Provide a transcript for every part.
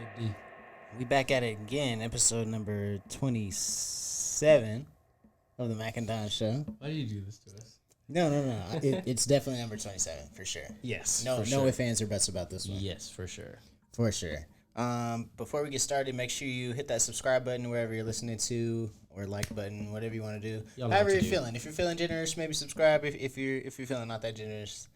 Big D. We back at it again, episode number 27 of the Mac and Don Show. Why do you do this to us? No. It's definitely number 27 for sure. Yes. No ifs, ands, or buts about this one. Yes, for sure. For sure. Before we get started, make sure you hit that subscribe button wherever you're listening to, or like button, whatever you want to do. However you're feeling. If you're feeling generous, maybe subscribe. If you're feeling not that generous,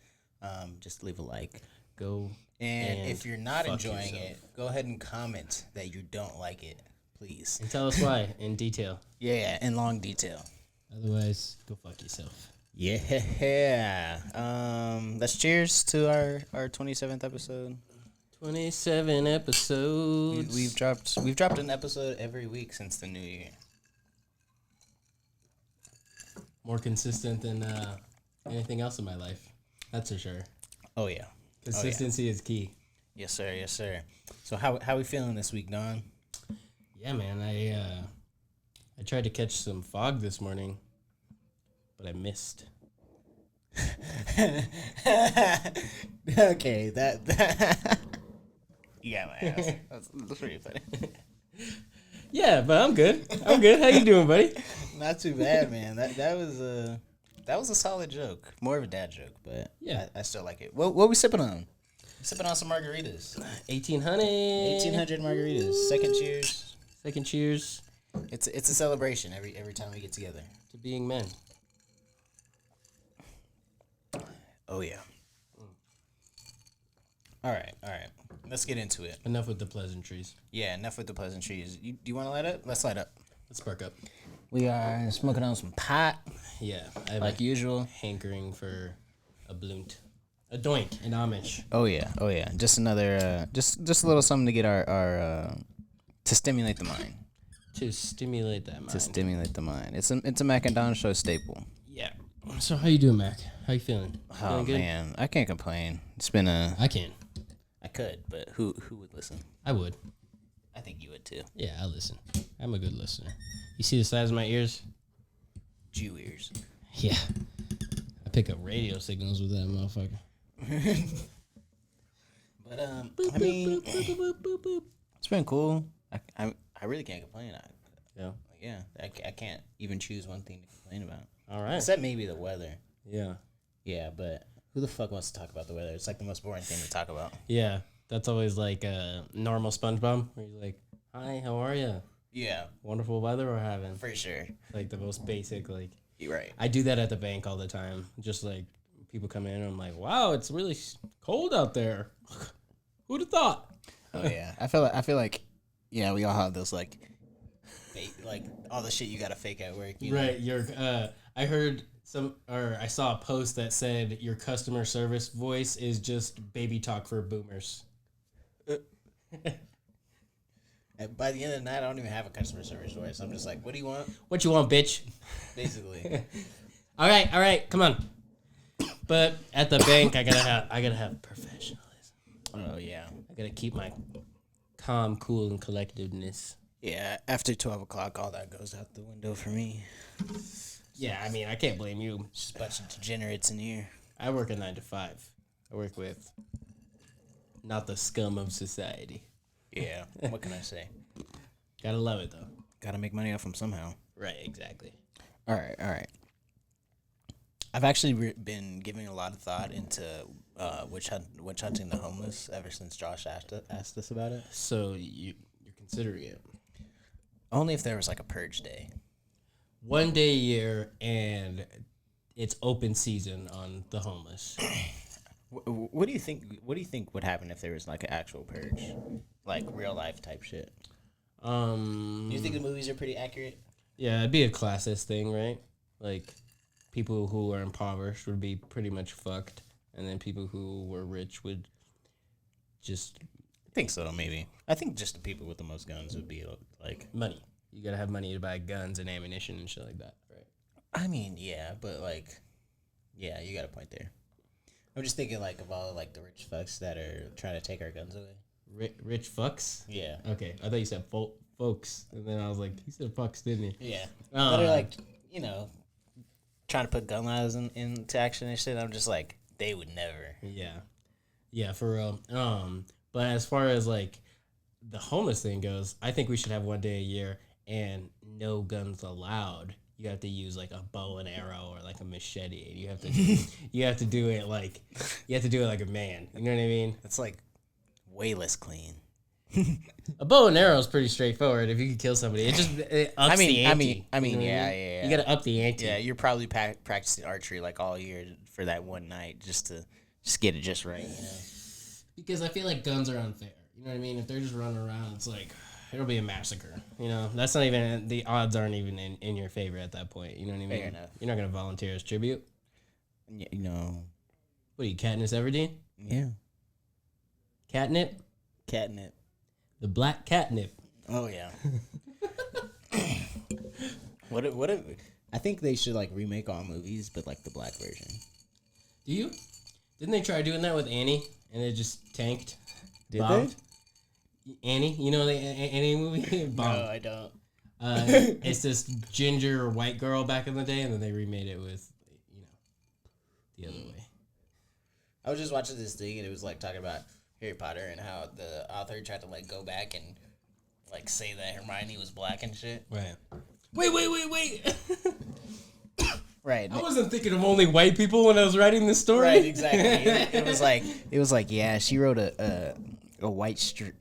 just leave a like. Go. And if you're not enjoying it, go ahead and comment that you don't like it, please. And tell us why in detail. Yeah, in long detail. Otherwise, go fuck yourself. Yeah. Let's cheers to our 27th episode. 27 episodes. We've dropped an episode every week since the new year. More consistent than anything else in my life. That's for sure. Oh yeah. Consistency is key. Yes, sir. So how we feeling this week, Don? Yeah, man. I tried to catch some fog this morning, but I missed. Okay, that you got my ass. That's pretty funny. Yeah, but I'm good. How you doing, buddy? Not too bad, man. That was a solid joke. More of a dad joke, but yeah, I still like it. What we sipping on? Sipping on some margaritas. 1800 margaritas. Second cheers. It's a celebration every time we get together. To being men. Oh yeah. All right. Let's get into it. Enough with the pleasantries. Yeah, enough with the pleasantries. Do you want to light up? Let's light up. Let's spark up. We are smoking on some pot. Yeah, I have like usual. Hankering for a blunt, a doink, an Amish. Oh yeah. Just another, just a little something to get our to stimulate the mind. To stimulate that mind. It's a Mac and Don Show staple. Yeah. So how you doing, Mac? How you feeling? Oh good? Man, I can't complain. It's been I can. I could, but who would listen? I would. I think you would too. Yeah, I listen. I'm a good listener. You see the size of my ears? Jew ears. Yeah. I pick up radio signals with that motherfucker. But I mean, it's been cool. I really can't complain. I can't even choose one thing to complain about. All right. Except maybe the weather. Yeah. Yeah, but who the fuck wants to talk about the weather? It's like the most boring thing to talk about. Yeah. That's always like a normal SpongeBob where he's like, "Hi, how are you? Yeah. Wonderful weather we're having." For sure. Like the most basic, like. You're right. I do that at the bank all the time. Just like people come in and I'm like, "Wow, it's really cold out there." Who'd have thought? Oh yeah. I feel like yeah, we all have those like all the shit you gotta fake at work. Right. I heard I saw a post that said your customer service voice is just baby talk for boomers. By the end of the night, I don't even have a customer service voice. I'm just like, what do you want? What you want, bitch? Basically. All right, come on. But at the bank, I gotta have professionalism. Oh yeah. I gotta keep my calm, cool, and collectiveness. Yeah, after 12 o'clock, all that goes out the window for me. Yeah, I mean, I can't blame you. Just a bunch of degenerates in here. I work a 9 to 5. I work with not the scum of society. Yeah, what can I say? Gotta love it, though. Gotta make money off them somehow. Right, exactly. All right. I've actually been giving a lot of thought into witch hunting the homeless ever since Josh asked us about it. So you're considering it? Only if there was like a purge day. 1 day a year, and it's open season on the homeless. What do you think? What do you think would happen if there was like an actual purge, like real life type shit? Do you think the movies are pretty accurate? Yeah, it'd be a classist thing, right? Like people who are impoverished would be pretty much fucked, and then people who were rich would just. I think so, maybe. I think just the people with the most guns would be like money. You gotta have money to buy guns and ammunition and shit like that, right? I mean, yeah, but like, yeah, you got a point there. I'm just thinking like of all like the rich fucks that are trying to take our guns away. Rich fucks? Yeah. Okay, I thought you said folks, and then I was like, he said fucks, didn't he? Yeah. That are like, trying to put gun laws into action and shit. I'm just like, they would never. Yeah, for real. But as far as like the homeless thing goes, I think we should have one day a year and no guns allowed. You have to use like a bow and arrow or like a machete. You have to do it like a man. You know what I mean? That's like way less clean. A bow and arrow is pretty straightforward. If you can kill somebody, it ups the ante. Yeah. You gotta up the ante. Yeah, you're probably practicing archery like all year for that one night just to get it just right. You know? Because I feel like guns are unfair. You know what I mean? If they're just running around, it's like it'll be a massacre. You know, that's not even the odds aren't even in your favor at that point. You know what I mean? Fair enough. You're not gonna volunteer as tribute. Yeah, you know. What are you, Katniss Everdeen? Yeah. Catnip. The black catnip. Oh yeah. What if I think they should like remake all movies, but like the black version. Do you? Didn't they try doing that with Annie and it just tanked? Did bombed? Annie, you know the Annie movie? Bombed. No, I don't. It's this ginger white girl back in the day, and then they remade it with, the other way. I was just watching this thing, and it was like talking about Harry Potter and how the author tried to like go back and like say that Hermione was black and shit. Right. Wait. Right. I wasn't thinking of only white people when I was writing this story. Right, exactly. It was like yeah, she wrote a white straight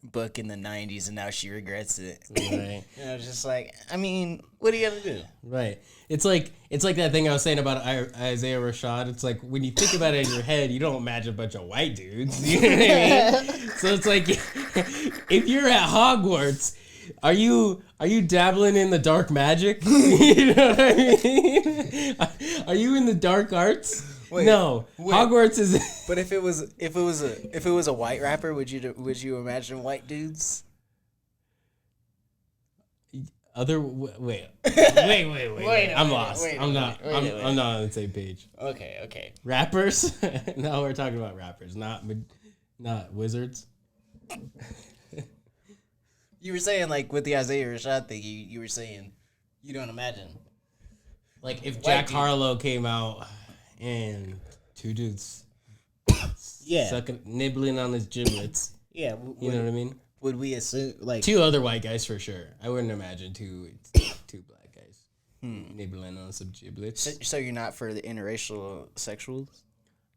book in the 90s and now she regrets it. Right. And I was just like, I mean, what are you gonna do? Right. It's like that thing I was saying about Isaiah Rashad. It's like when you think about it in your head, you don't imagine a bunch of white dudes. You know what I mean? So it's like if you're at Hogwarts, are you dabbling in the dark magic? You know what I mean? Are you in the dark arts? Wait. Hogwarts is. But if it was a white rapper, would you imagine white dudes? Wait. I'm lost. I'm not on the same page. Okay. Rappers? No, we're talking about rappers, not wizards. You were saying like with the Isaiah Rashad thing, you were saying you don't imagine. Like if Jack Harlow came out and two dudes nibbling on his giblets. Yeah. You know what I mean? Would we assume like two other white guys for sure? I wouldn't imagine two black guys nibbling on some giblets. So you're not for the interracial sexuals?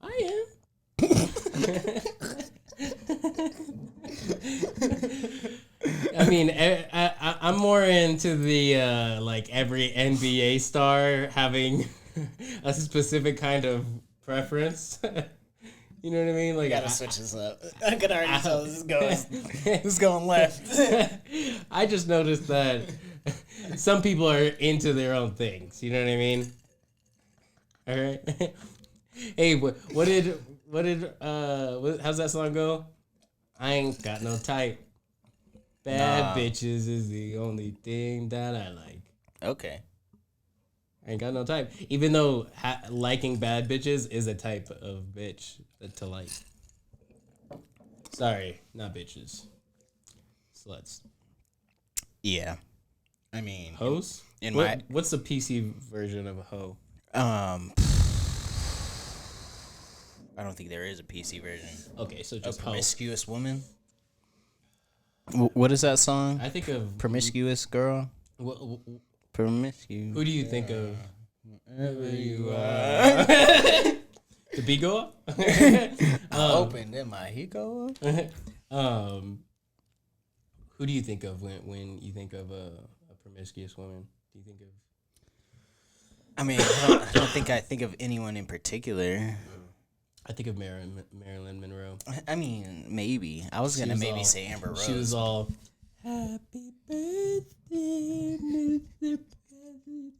I am. I mean, I'm more into the like every NBA star having a specific kind of preference. You know what I mean? Like, gotta switch this up. I can already tell this is going left. I just noticed that some people are into their own things. You know what I mean? All right. Hey, how's that song go? I ain't got no type. Bad bitches is the only thing that I like. Okay. I ain't got no type. Even though liking bad bitches is a type of bitch to like. Sorry, not bitches. Sluts. Yeah. I mean... Hoes? What's the PC version of a hoe? I don't think there is a PC version. Okay, so just a promiscuous woman? What is that song? I think of... Promiscuous girl? Promiscuous. Who do you think of? Wherever you are. The beat go up? Open, then my heat go up. Who do you think of when you think of a promiscuous woman? Do you think of? I mean, I don't think I think of anyone in particular. I think of Marilyn Monroe. I mean, maybe. I was gonna maybe say Amber Rose. She was all happy birthday, Mr.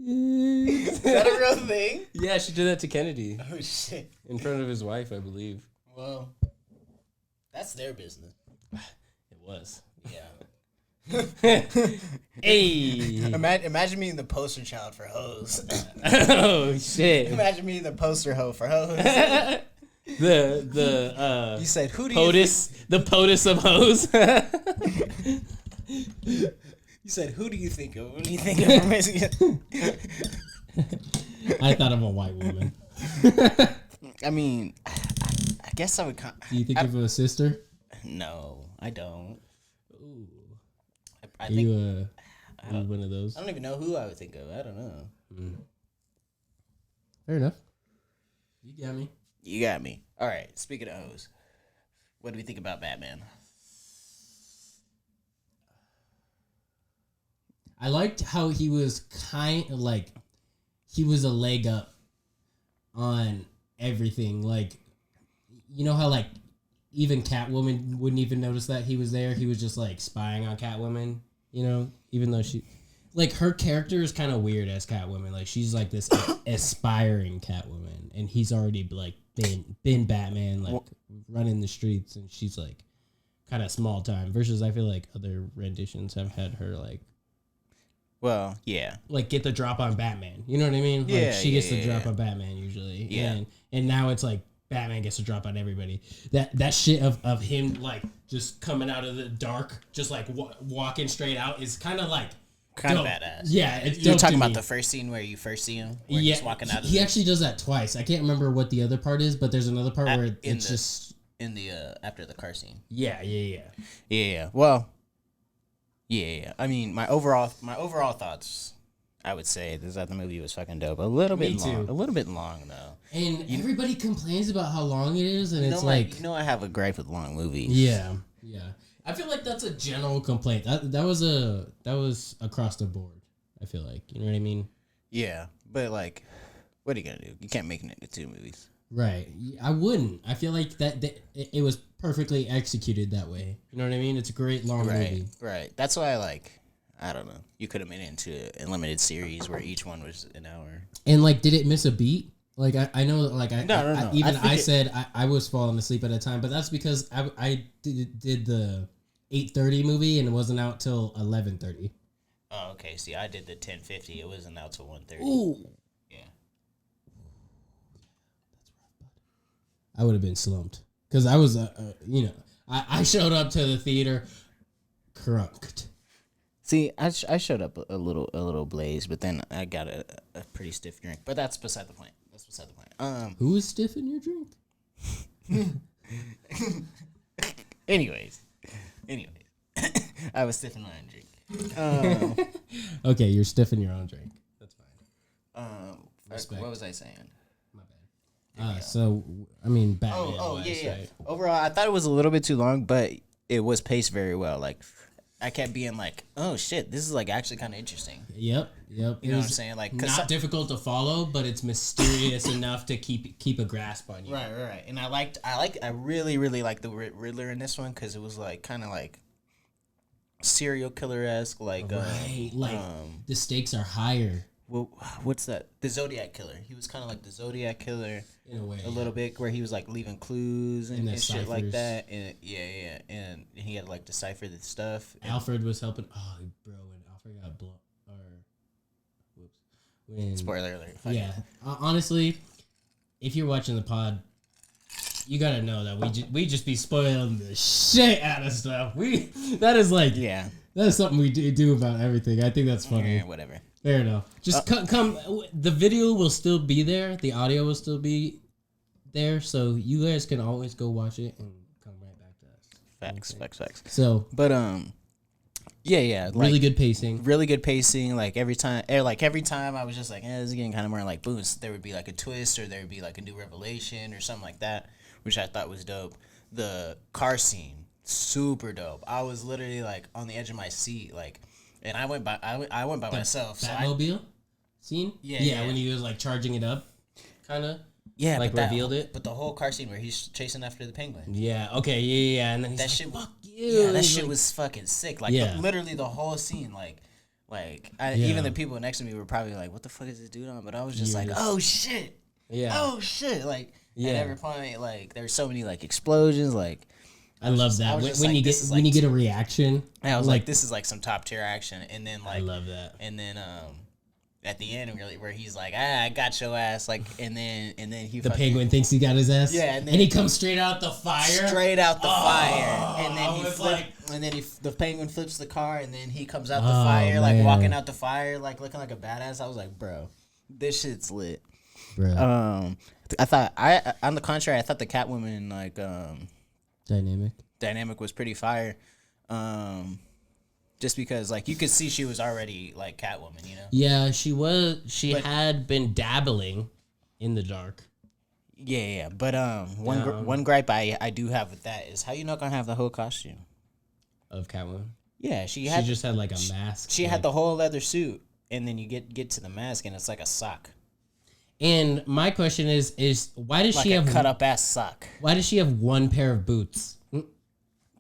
Is that a real thing? Yeah, she did that to Kennedy. Oh shit! In front of his wife, I believe. Well, that's their business. It was. Yeah. Hey. Imagine being the poster child for hoes. Oh shit! Imagine being the poster hoe for hoes. You said who do POTUS, the POTUS of hoes. You said who do you think of when you think of promiscuous? I thought of a white woman. I mean, I guess I would. Do you think of a sister? No, I don't. Ooh. I think you one of those? I don't even know who I would think of. I don't know. Fair enough. You got me. You got me. All right. Speaking of O's, what do we think about Batman? I liked how he was he was a leg up on everything. Like, you know how like even Catwoman wouldn't even notice that he was there. He was just like spying on Catwoman, you know, even though like her character is kind of weird as Catwoman. Like she's like this aspiring Catwoman, and he's already like been Batman, like running the streets, and she's like kind of small time. Versus I feel like other renditions have had her like. Well, yeah. Like, get the drop on Batman. You know what I mean? Yeah, like, she gets the drop on Batman, usually. Yeah. And now it's, like, Batman gets a drop on everybody. That shit of him, like, just coming out of the dark, just, like, walking straight out is kind of, like... Kind of badass. Yeah, it's You're talking about me. the first scene where you first see him? Where he's walking out of he actually does that twice. I can't remember what the other part is, but there's another part where it's just... In the, after the car scene. Yeah. Well... Yeah. I mean, my overall thoughts, I would say, is that the movie was fucking dope. A little bit long though. And everybody complains about how long it is, and it's like, I have a gripe with long movies. Yeah. I feel like that's a general complaint. That was across the board. I feel like, you know what I mean? Yeah, but like, what are you gonna do? You can't make it into 2 movies. Right. I wouldn't. I feel like that it was perfectly executed that way. You know what I mean? It's a great long movie. Right. That's why I don't know. You could have made it into a limited series where each one was an hour. And like, did it miss a beat? Like I know, like No. I said I was falling asleep at a time, but that's because I did the 8:30 movie and it wasn't out till 11:30. Oh, okay. See, I did the 10:50. It wasn't out till 1:30. Ooh. Yeah. I would have been slumped because I was, I showed up to the theater crunked. See, I showed up a little blazed, but then I got a pretty stiff drink. But that's beside the point. Who is stiff in your drink? Anyways, I was stiff in my own drink. Okay, you're stiff in your own drink. That's fine. What was I saying? So, I mean, Batman. Yeah. Overall, I thought it was a little bit too long, but it was paced very well. Like, I kept being like, oh, shit, this is, like, actually kind of interesting. Yep. You know what I'm saying? Like, not difficult to follow, but it's mysterious enough to keep a grasp on you. Right. And I really, really liked the Riddler in this one because it was, like, kind of, like, serial killer-esque. Like, the stakes are higher. Well, what's that? The Zodiac Killer. He was kind of like the Zodiac Killer in a way, little bit, where he was like leaving clues and shit like that. And and he had to like decipher the stuff. Alfred was helping. Oh, bro, when Alfred got blown, spoiler alert. Yeah, honestly, if you're watching the pod, you gotta know that we just be spoiling the shit out of stuff. That is something we do about everything. I think that's funny. Yeah, whatever. Fair enough. Just come. The video will still be there. The audio will still be there. So you guys can always go watch it and come right back to us. Facts. So, but yeah. Really good pacing. Really good pacing. Like every time I was just like, this is getting kind of more like boost. There would be like a twist, or there would be like a new revelation, or something like that, which I thought was dope. The car scene, super dope. I was literally like on the edge of my seat, like. And I went by myself. Batmobile scene? Yeah, when he was like charging it up, kind of. Yeah, like revealed it. But the whole car scene where he's chasing after the penguin. Yeah. Okay. Yeah. And then that he's shit. Fuck you. Yeah, that shit was fucking sick. Like literally the whole scene. Even the people next to me were probably like, "What the fuck is this dude on?" But I was just like, "Oh shit." Yeah. Oh shit. Like at every point, like there's so many like explosions, like. I love that when you get a reaction. I was like, this is like some top tier action, and then like I love that. And then at the end where he's like, I got your ass, like, and then he penguin thinks he got his ass. Yeah, and he comes straight out the fire. And then the penguin flips the car, and then he comes out the fire, like walking out the fire, like looking like a badass. I was like, bro, this shit's lit. Bro. I thought on the contrary, I thought the Catwoman like dynamic. dynamic was pretty fire. Just because, like, you could see she was already, like, Catwoman, you know? Yeah, she was. She had been dabbling in the dark. Yeah. But one gripe I do have with that is how you not gonna have the whole costume of Catwoman. Yeah, she just had like a mask. She had the whole leather suit, and then you get to the mask, and it's like a sock. And my question is why does she have cut up ass sock? Why does she have one pair of boots?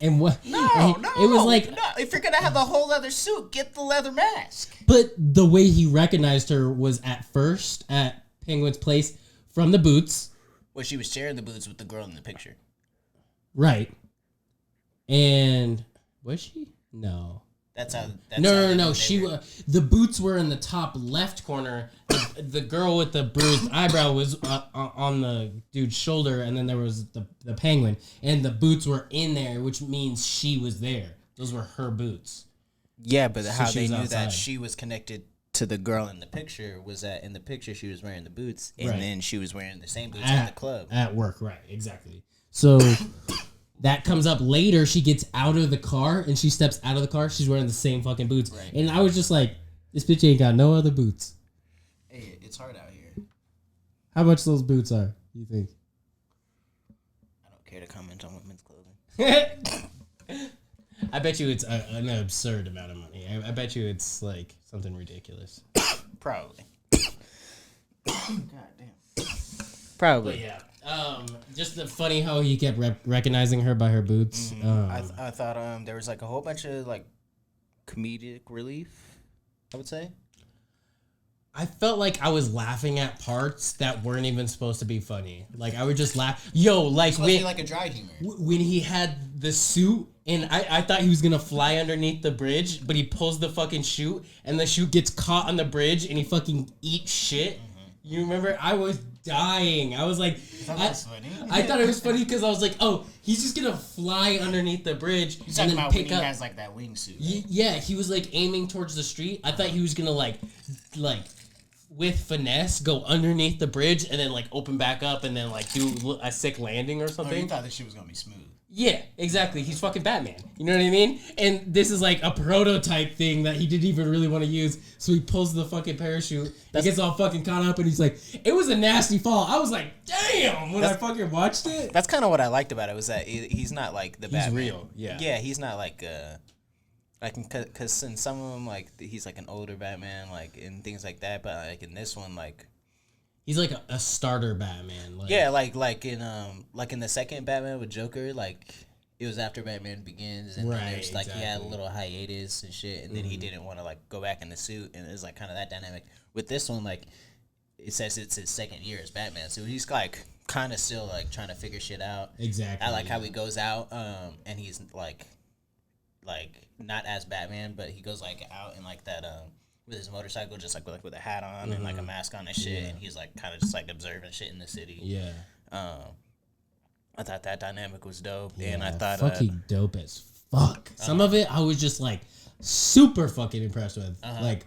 And what? No. It was like, no. If you're gonna have the whole leather suit, get the leather mask. But the way he recognized her was at first at Penguin's place from the boots. Well, she was sharing the boots with the girl in the picture. Right. And was she? No. No. She was. The boots were in the top left corner. The girl with the bruised eyebrow was on the dude's shoulder, and then there was the penguin, and the boots were in there, which means she was there. Those were her boots. Yeah, but so how they knew outside. That she was connected to the girl in the picture was that in the picture she was wearing the boots, and then she was wearing the same boots at the club. At work, right, exactly. So that comes up later. She gets out of the car, and she steps out of the car. She's wearing the same fucking boots. Right. And I was just like, this bitch ain't got no other boots. Hey, it's hard out here. How much those boots are, you think? I don't care to comment on women's clothing. I bet you it's an absurd amount of money. I bet you it's like something ridiculous. Probably. God damn. Probably. But yeah. Just the funny how he kept recognizing her by her boots. Mm-hmm. I thought there was like a whole bunch of like comedic relief, I would say. I felt like I was laughing at parts that weren't even supposed to be funny. Like I would just laugh. Yo, like when like a dry humor. When he had the suit and I thought he was gonna fly underneath the bridge, but he pulls the fucking chute and the chute gets caught on the bridge and he fucking eats shit. Mm-hmm. You remember? I was dying. I was like, funny. I thought it was funny because I was like, oh, he's just gonna fly underneath the bridge and then pick up. He has like that wingsuit. Right? Yeah, he was like aiming towards the street. I thought he was gonna like with finesse go underneath the bridge and then like open back up and then like do a sick landing or something. Oh, you thought that shit was gonna be smooth. Yeah, exactly. He's fucking Batman. You know what I mean? And this is like a prototype thing that he didn't even really want to use. So he pulls the fucking parachute. He gets all fucking caught up and he's like, it was a nasty fall. I was like, damn, when I fucking watched it. That's kind of what I liked about it was that he's not like the Batman. He's real, yeah. Yeah, he's not like because in some of them, like, he's like an older Batman, like, and things like that. But like in this one, like, he's like a starter Batman. Like. Yeah, like in the second Batman with Joker, like it was after Batman Begins, and then there's like he had a little hiatus and shit, and then he didn't want to like go back in the suit, and it was like kind of that dynamic. With this one, like it says it's his second year as Batman, so he's like kind of still like trying to figure shit out. Exactly. I like how he goes out, and he's like not as Batman, but he goes like out in like that with his motorcycle, just like with a hat on and like a mask on and shit, and he's like kind of just like observing shit in the city. Yeah. I thought that dynamic was dope, and I thought fucking dope as fuck. Some of it I was just like super fucking impressed with,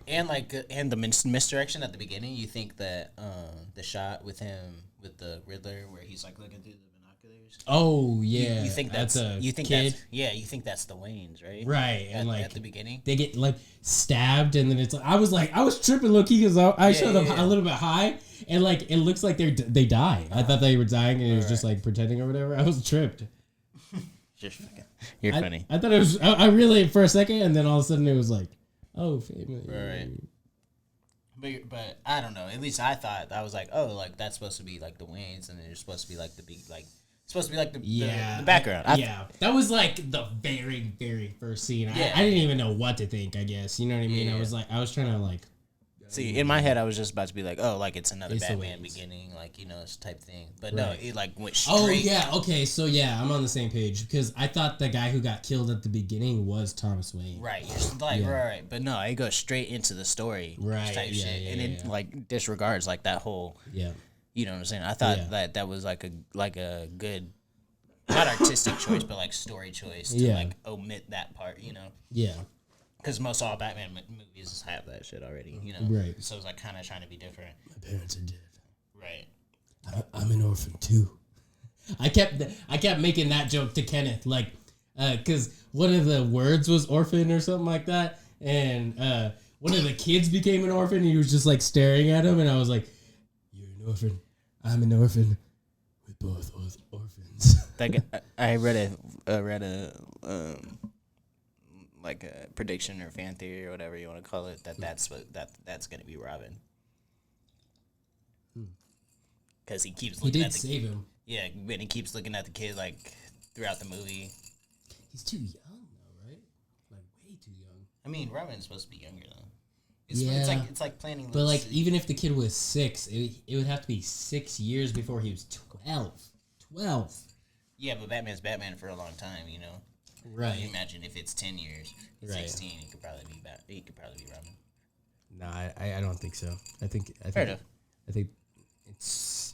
and the misdirection at the beginning. You think that the shot with him with the Riddler where he's like looking through the binoculars. Oh yeah, you think that's a kid? You think that's the Waynes, right? Right, and like at the beginning they get like stabbed, and then it's like I was tripping low key because I showed them a little bit high, and like it looks like they die. I thought they were dying, and it was just like pretending or whatever. I was tripped. You're funny. I thought it was. I really for a second, and then all of a sudden it was like, oh, family. Right. But I don't know. At least I thought I was like, oh, like that's supposed to be like the Waynes, and then you're supposed to be like the big like. Supposed to be like the background. That was like the very, very first scene. I didn't even know what to think, I guess. You know what I mean? Yeah. I was trying to like... See, in my head, I was just about to be like, oh, like it's another Batman beginning, like, you know, this type thing. But no, it like went straight. Oh, yeah, okay, so yeah, I'm on the same page. Because I thought the guy who got killed at the beginning was Thomas Wayne. Right, you're like, right. But no, it goes straight into the story type shit. And it like disregards like that whole... Yeah. You know what I'm saying? I thought that was like a good, not artistic choice, but like story choice to like omit that part, you know? Yeah. Because most all Batman movies have that shit already, you know? Right. So it's like kind of trying to be different. My parents are dead. Right. I'm an orphan too. I kept making that joke to Kenneth, like, because one of the words was orphan or something like that, and one of the kids became an orphan. And he was just like staring at him, and I was like, "You're an orphan. I'm an orphan. We both orphans." I read a like a prediction or fan theory or whatever you want to call it that's gonna be Robin. Because he keeps looking at the save him. Yeah, but he keeps looking at the kid like throughout the movie. He's too young though, right? Like way too young. I mean, Robin's supposed to be younger though. It's like planning. But like even if the kid was 6, it would have to be 6 years before he was 12. 12. Yeah, but Batman's Batman for a long time, you know. Right. Imagine if it's 10 years, 16, he could probably be Robin. No, I don't think so. I think Fair enough. I think it's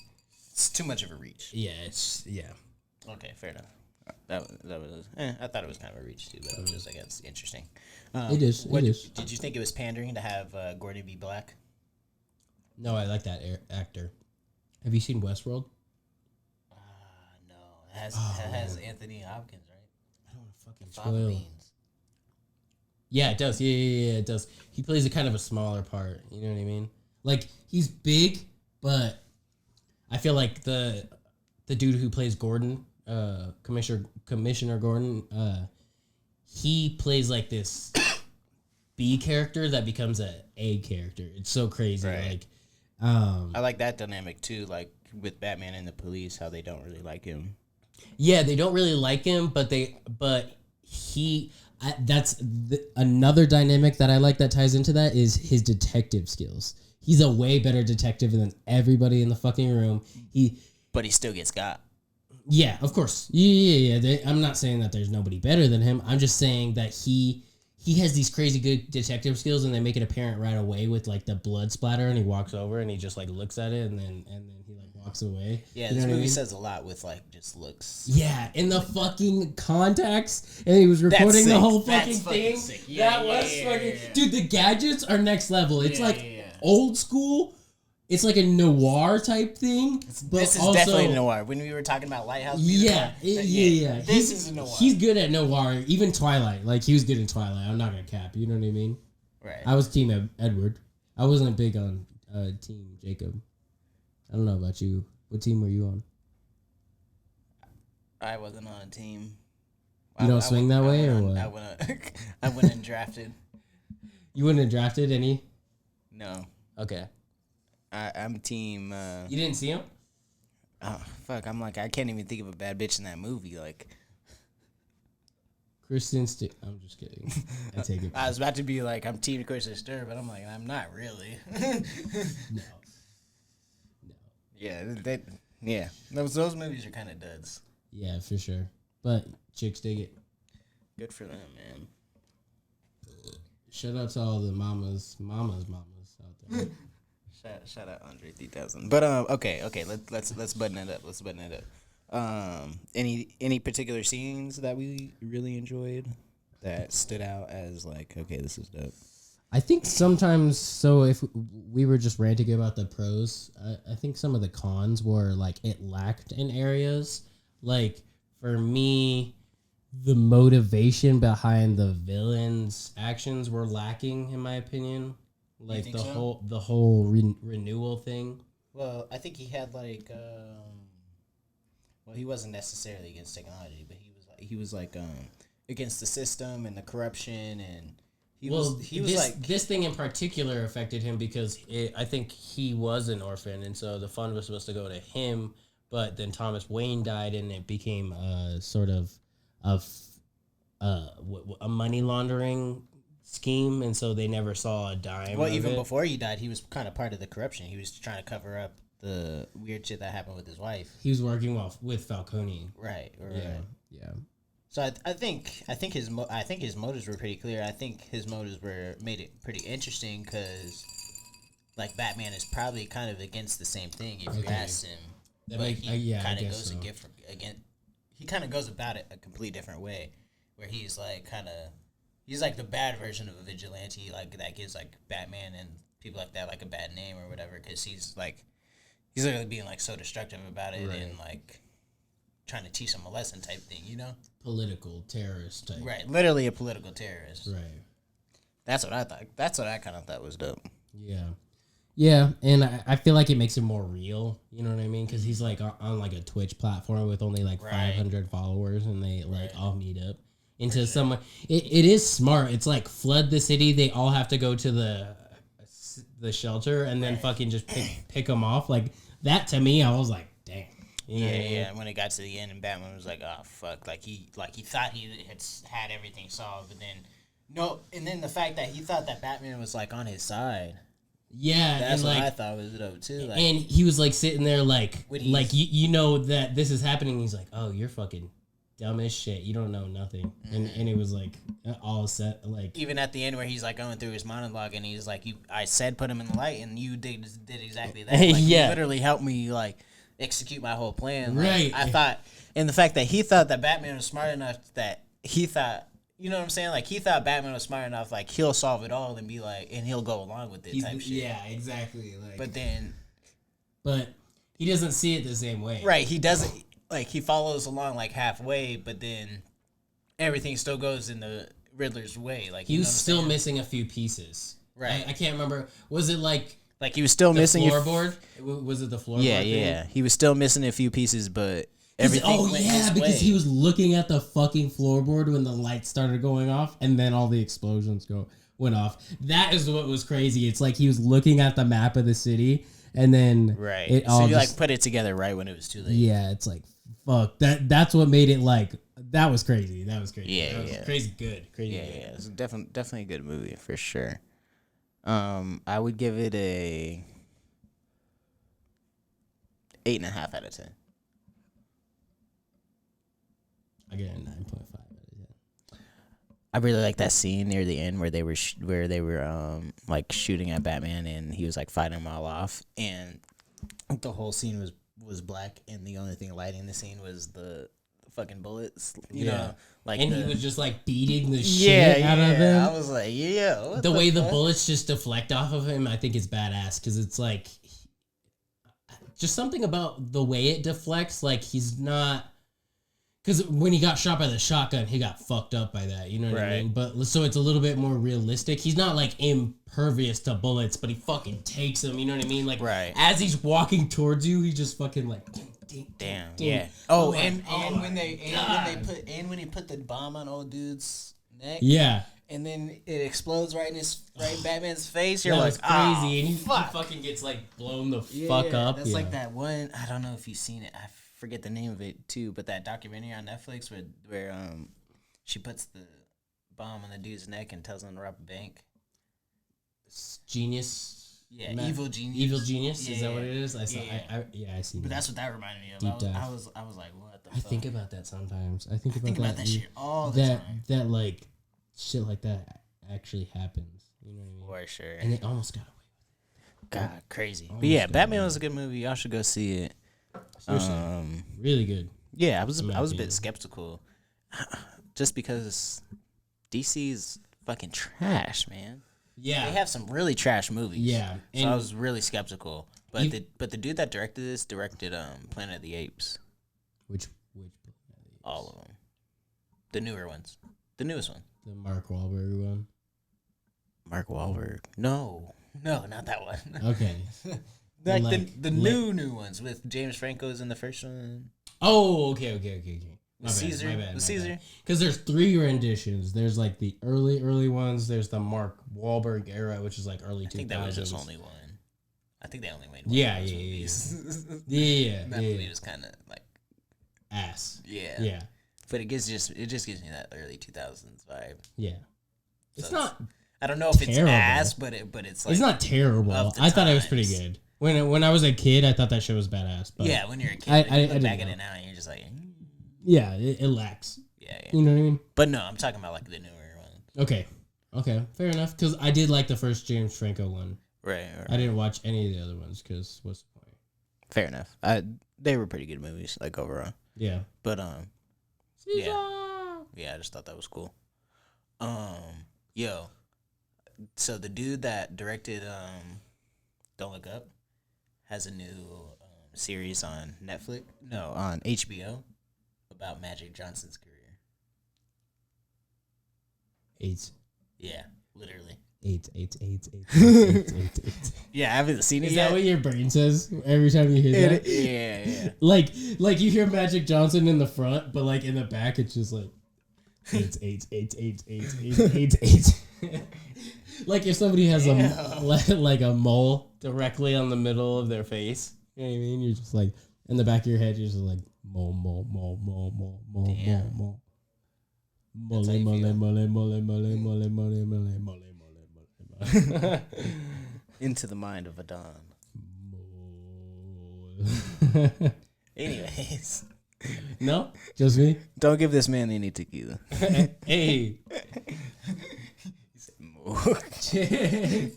too much of a reach. Yeah, yeah. Okay, fair enough. That was. I thought it was kind of a reach too, but just I guess interesting. It is. Did you think it was pandering to have Gordon be black? No, I like that actor. Have you seen Westworld? No. It has Anthony Hopkins, right? I don't want to fucking spoil. Yeah, it does. Yeah, it does. He plays a kind of a smaller part. You know what I mean? Like he's big, but I feel like the dude who plays Gordon, Commissioner Gordon, he plays like this B character that becomes a character. It's so crazy. Right. Like, I like that dynamic too. Like with Batman and the police, how they don't really like him. Yeah, they don't really like him, but another dynamic that I like that ties into that is his detective skills. He's a way better detective than everybody in the fucking room. But he still gets got. Yeah, of course. Yeah. I'm not saying that there's nobody better than him. I'm just saying that he has these crazy good detective skills, and they make it apparent right away with like the blood splatter, and he walks over and he just like looks at it, and then he like walks away. Yeah, this movie says a lot with like just looks. Yeah, in the fucking contacts, and he was recording the whole fucking thing. Yeah, that was fucking. Dude, the gadgets are next level. It's old school. It's like a noir type thing. This is definitely noir. When we were talking about Lighthouse. Yeah. This is noir. He's good at noir. Even Twilight. Like, he was good in Twilight. I'm not going to cap. You know what I mean? Right. I was Team Edward. I wasn't big on Team Jacob. I don't know about you. What team were you on? I wasn't on a team. You don't swing that way, or what? I went and drafted. You wouldn't have drafted any? No. Okay. I'm team. You didn't see him? Oh fuck! I'm like I can't even think of a bad bitch in that movie. Like Kristen Stewart. I'm just kidding. I take it back. I was about to be like I'm team Kristen Stewart, but I'm like I'm not really. No. Yeah. Those movies are kind of duds. Yeah, for sure. But chicks dig it. Good for them, man. Shout out to all the mamas out there. Shout out Andre 3000. But okay. Let's button it up. Any particular scenes that we really enjoyed that stood out as like, okay, this is dope? I think sometimes, so if we were just ranting about the pros, I think some of the cons were like it lacked in areas. Like for me, the motivation behind the villain's actions were lacking, in my opinion. Like the whole renewal thing. Well, I think he had like, he wasn't necessarily against technology, but he was like against the system and the corruption and. This thing in particular affected him because I think he was an orphan, and so the fund was supposed to go to him, but then Thomas Wayne died, and it became sort of a money laundering scheme, and so they never saw a dime. Well, even before he died, he was kind of part of the corruption. He was trying to cover up the weird shit that happened with his wife. He was working with Falcone. Right. Yeah. So I think his motives were pretty clear. I think his motives made it pretty interesting because, like, Batman is probably kind of against the same thing if you ask him. He kind of goes about it a completely different way, where he's like the bad version of a vigilante, like that gives like Batman and people like that like a bad name or whatever, because he's literally being like so destructive about it and like trying to teach them a lesson type thing, you know? Political terrorist type. Right, literally a political terrorist. Right. That's what I thought. That's what I kind of thought was dope. Yeah. Yeah, and I feel like it makes it more real. You know what I mean? Because he's like on like a Twitch platform with only like 500 followers, and they like all meet up into some. It is smart. It's like flood the city. They all have to go to the shelter, and then fucking just pick them off. Like that to me, I was like, damn. You know what I mean? Yeah. When it got to the end, and Batman was like, "Oh fuck!" Like he thought he had everything solved, but then no. And then the fact that he thought that Batman was like on his side. Yeah, that's what like, I thought was dope too. Like, and he was like sitting there like you know that this is happening. He's like, "Oh, you're fucking dumb as shit. You don't know nothing." And it was like all set. Like even at the end where he's like going through his monologue and he's like, I said put him in the light, and you did exactly that. Like, you literally helped me like execute my whole plan. Like, right. I thought, and the fact that he thought that Batman was smart enough that he thought. You know what I'm saying? Like, he thought Batman was smart enough, like, he'll solve it all and be like, and he'll go along with it type shit. Yeah, exactly. Like, but he doesn't see it the same way. Right, he doesn't, like, he follows along, like, halfway, but then everything still goes in the Riddler's way. Like, he was still missing a few pieces. Right. I can't remember. Was it like he was still missing the floorboard? Was it the floorboard? Yeah. He was still missing a few pieces, but... because he was looking at the fucking floorboard when the lights started going off, and then all the explosions went off. That is what was crazy. It's like he was looking at the map of the city, and then it all so you like put it together right when it was too late. Yeah, it's like fuck. That's what made it like that was crazy. That was crazy. Yeah, that was crazy good. Crazy. Yeah, good. yeah. It's definitely a good movie for sure. I would give it a 8.5 out of 10. I get a 9.5 out of 10. I really like that scene near the end where they were like shooting at Batman and he was like fighting them all off, and the whole scene was black, and the only thing lighting the scene was the fucking bullets. You know, like and he was just like beating the shit out of him. I was like, the way the bullets just deflect off of him, I think is badass because it's like just something about the way it deflects. Like he's not. Because when he got shot by the shotgun, he got fucked up by that. You know what I mean? But so it's a little bit more realistic. He's not like impervious to bullets, but he fucking takes them. You know what I mean? Like as he's walking towards you, he just fucking like. Damn. Yeah. Oh, and when he put the bomb on old dude's neck. Yeah. And then it explodes right in Batman's face. You're that like, was crazy, and he fucking gets like blown the fuck up. That's like that one. I don't know if you've seen it. I forget the name of it too, but that documentary on Netflix where she puts the bomb on the dude's neck and tells him to rob a bank. Genius. Yeah, Evil Genius. Evil Genius. Yeah, is that what it is? I see. But that's what that reminded me of. I was like, what the fuck? I think about that sometimes. I think about that shit all the time. That like shit like that actually happens. You know what I mean? For sure. And they almost got away with it. God, crazy. But yeah, Batman was a good movie. Y'all should go see it. Really good. Yeah, I was a bit skeptical, just because DC's fucking trash, man. Yeah, they have some really trash movies. Yeah, so I was really skeptical. But the dude that directed this directed Planet of the Apes. Which Planet of the Apes? All of them, the newer ones, the newest one. The Mark Wahlberg one. Mark Wahlberg? No, not that one. Okay. Like the new ones with James Franco's in the first one. Oh, okay. My Caesar. Because there's 3 renditions. There's like the early ones. There's the Mark Wahlberg era, which is like early 2000s. I think that was just only one. I think they only made one. Yeah. That movie was kind of like ass. Yeah. But it just gives me that early 2000s vibe. Yeah. So it's not. I don't know if it's ass, but it's like it's not terrible. I thought it was pretty good. When I was a kid, I thought that shit was badass. But yeah, when you're a kid, you look back at it now and you're just like, yeah, it lacks. Yeah. You know what I mean? But no, I'm talking about like the newer one. Okay, fair enough. Because I did like the first James Franco one. Right. I didn't watch any of the other ones because what's the point? Fair enough. They were pretty good movies, like overall. Yeah. But yeah, I just thought that was cool. Yo, so the dude that directed Don't Look Up has a new series on Netflix. No, on HBO. about Magic Johnson's career? AIDS. Yeah, literally. AIDS. Yeah, I haven't seen it Is yet. that what your brain says every time you hear that? Yeah. Like you hear Magic Johnson in the front, but like in the back, it's just like AIDS. Like if somebody has like a mole directly on the middle of their face, you know what I mean? You're just like in the back of your head, you're just like mole. Into the mind of a Don. Anyways. No? Just me? Don't give this man any tequila. Hey.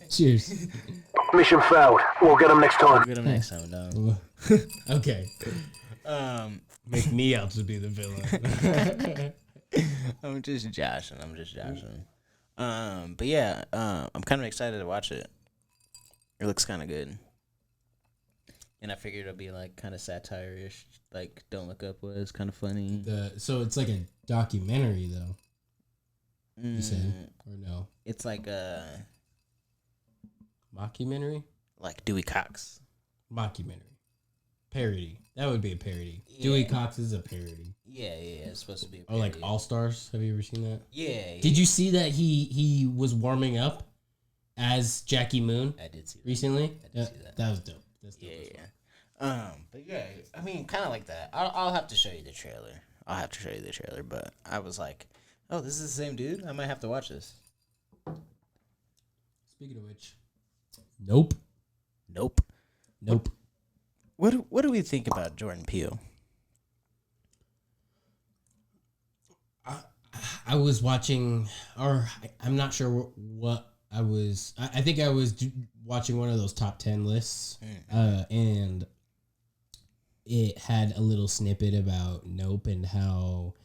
Cheers. Mission failed. We'll get him next time. Get him next time, Don. Okay. Make me out to be the villain. I'm just joshing. But yeah, I'm kind of excited to watch it. It looks kind of good. And I figured it'll be like kind of satire-ish. Like Don't Look Up was kind of funny. So it's like a documentary though. You said or no? It's like a mockumentary. Like Dewey Cox. Mockumentary. Parody. That would be a parody. Yeah. Dewey Cox is a parody. Yeah, it's supposed to be a parody. Or like All Stars. Have you ever seen that? Yeah. Did you see that he was warming up as Jackie Moon? I did see that. Recently? I did see that. That was dope. That's dope. Yeah. But yeah, I mean, kind of like that. I'll have to show you the trailer. But I was like, oh, this is the same dude? I might have to watch this. Speaking of which. Nope. What do we think about Jordan Peele? I was watching, or I'm not sure what I was. I think I was watching one of those top 10 lists, and it had a little snippet about Nope and how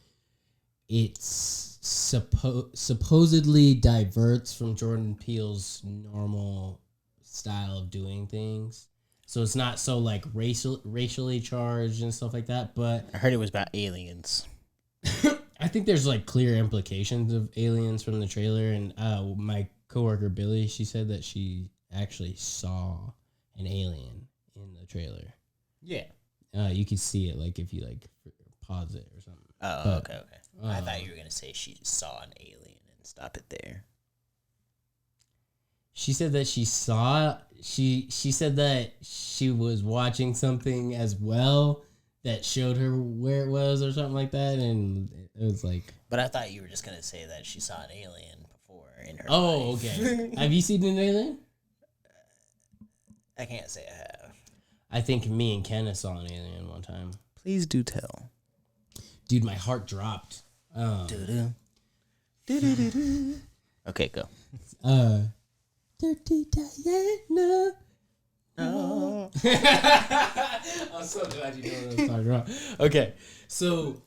it's supposedly diverts from Jordan Peele's normal style of doing things. So it's not so like racially charged and stuff like that. But I heard it was about aliens. I think there's like clear implications of aliens from the trailer. And my coworker Billy, she said that she actually saw an alien in the trailer. Yeah. You could see it like if you like pause it or something. Oh, but, okay. I thought you were gonna say she saw an alien and stop it there. She said that she saw. She said that she was watching something as well that showed her where it was or something like that, and it was like. But I thought you were just gonna say that she saw an alien before in her. Oh, life. okay. Have you seen an alien? I can't say I have. I think me and Kenneth saw an alien one time. Please do tell. Dude, my heart dropped. Okay, go. Dirty Diana. Oh. I'm so glad you know what I'm talking about. Okay, so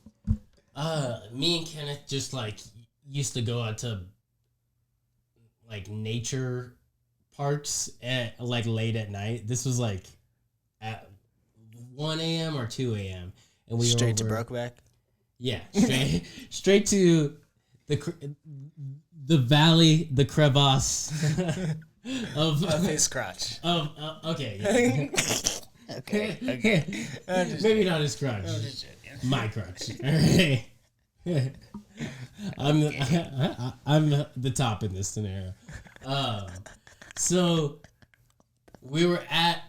me and Kenneth just like used to go out to like nature parks at like late at night. This was like at 1 a.m. or 2 a.m. and we Straight were to Brokeback. Yeah, straight to the valley, the crevasse of his crotch. Okay, yeah. Okay. Maybe not his crotch. My crotch. All right. I'm the top in this scenario. So we were at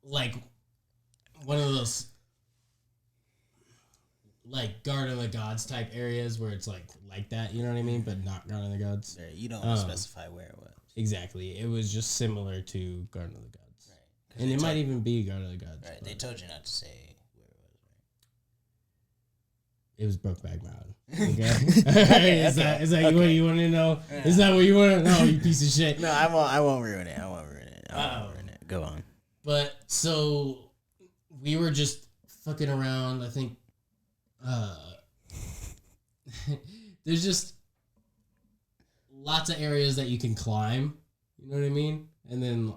like one of those like Garden of the Gods type areas where it's like that, you know what I mean? But not Garden of the Gods. Right, you don't specify where it was. Exactly. It was just similar to Garden of the Gods. Right. And it might even be Garden of the Gods. Right, they told you not to say where it was, right? It was Brokeback Mountain. Okay? Is that okay. What you want to know? Yeah. Is that what you want to know, you piece of shit? No, I won't ruin it. I won't ruin it. Go on. But, so, we were just fucking around, I think, there's just lots of areas that you can climb, you know what I mean? And then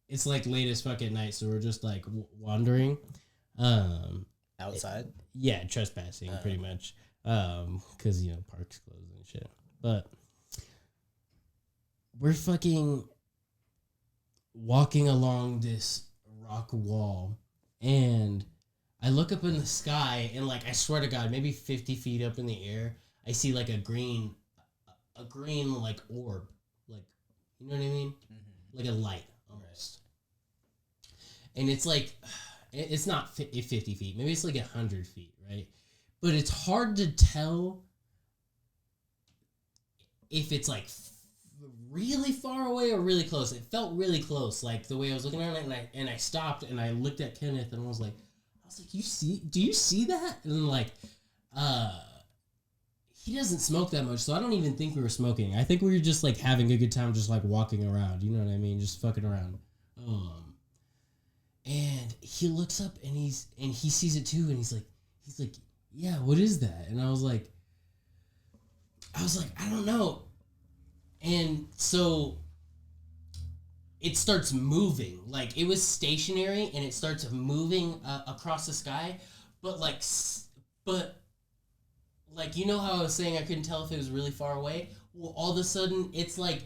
it's like late as fuck at night, so we're just like wandering. Outside? Yeah, trespassing, pretty much. Because, parks closed and shit. But we're fucking walking along this rock wall, and I look up in the sky, and, like, I swear to God, maybe 50 feet up in the air, I see, like, a green, like, orb. Like, you know what I mean? Mm-hmm. Like a light, almost. And it's, like, it's not 50 feet. Maybe it's, like, 100 feet, right? But it's hard to tell if it's, like, really far away or really close. It felt really close, like, the way I was looking at it, and I stopped, and I looked at Kenneth, and I was like, do you see that? And like, he doesn't smoke that much, so I don't even think we were smoking. I think we were just like having a good time, just like walking around. You know what I mean? Just fucking around. And he looks up and he sees it too, and he's like, yeah, what is that? And I was like, I don't know. And so it starts moving. Like, it was stationary, and it starts moving across the sky. But you know how I was saying I couldn't tell if it was really far away? Well, all of a sudden, it's, like,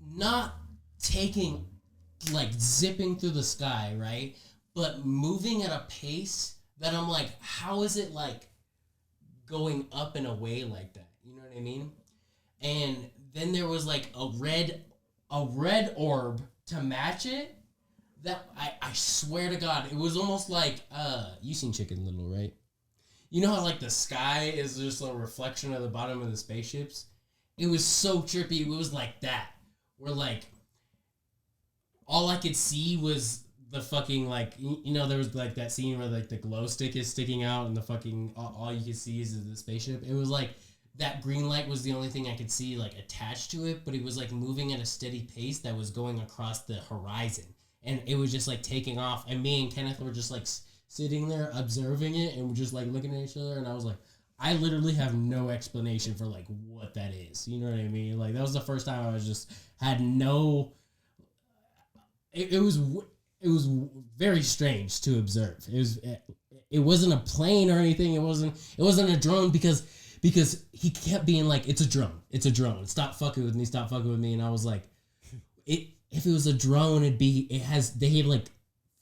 not taking, like, zipping through the sky, right? But moving at a pace that I'm like, how is it, like, going up and away like that? You know what I mean? And then there was, like, a red orb to match it. That I swear to God, it was almost like you seen Chicken Little, right? You know how, like, the sky is just a reflection of the bottom of the spaceships? It was so trippy. It was like that, where, like, all I could see was the fucking, like, there was, like, that scene where, like, the glow stick is sticking out and the fucking all you can see is the spaceship. It was like that green light was the only thing I could see, like, attached to it, but it was, like, moving at a steady pace that was going across the horizon. And it was just, like, taking off. And me and Kenneth were just, like, sitting there observing it, and we're just, like, looking at each other. And I was like, I literally have no explanation for, like, what that is. You know what I mean? Like, that was the first time I was just, had no... It was very strange to observe. It wasn't a plane or anything. It wasn't a drone because he kept being like, it's a drone. Stop fucking with me. And I was like, if it was a drone, they had like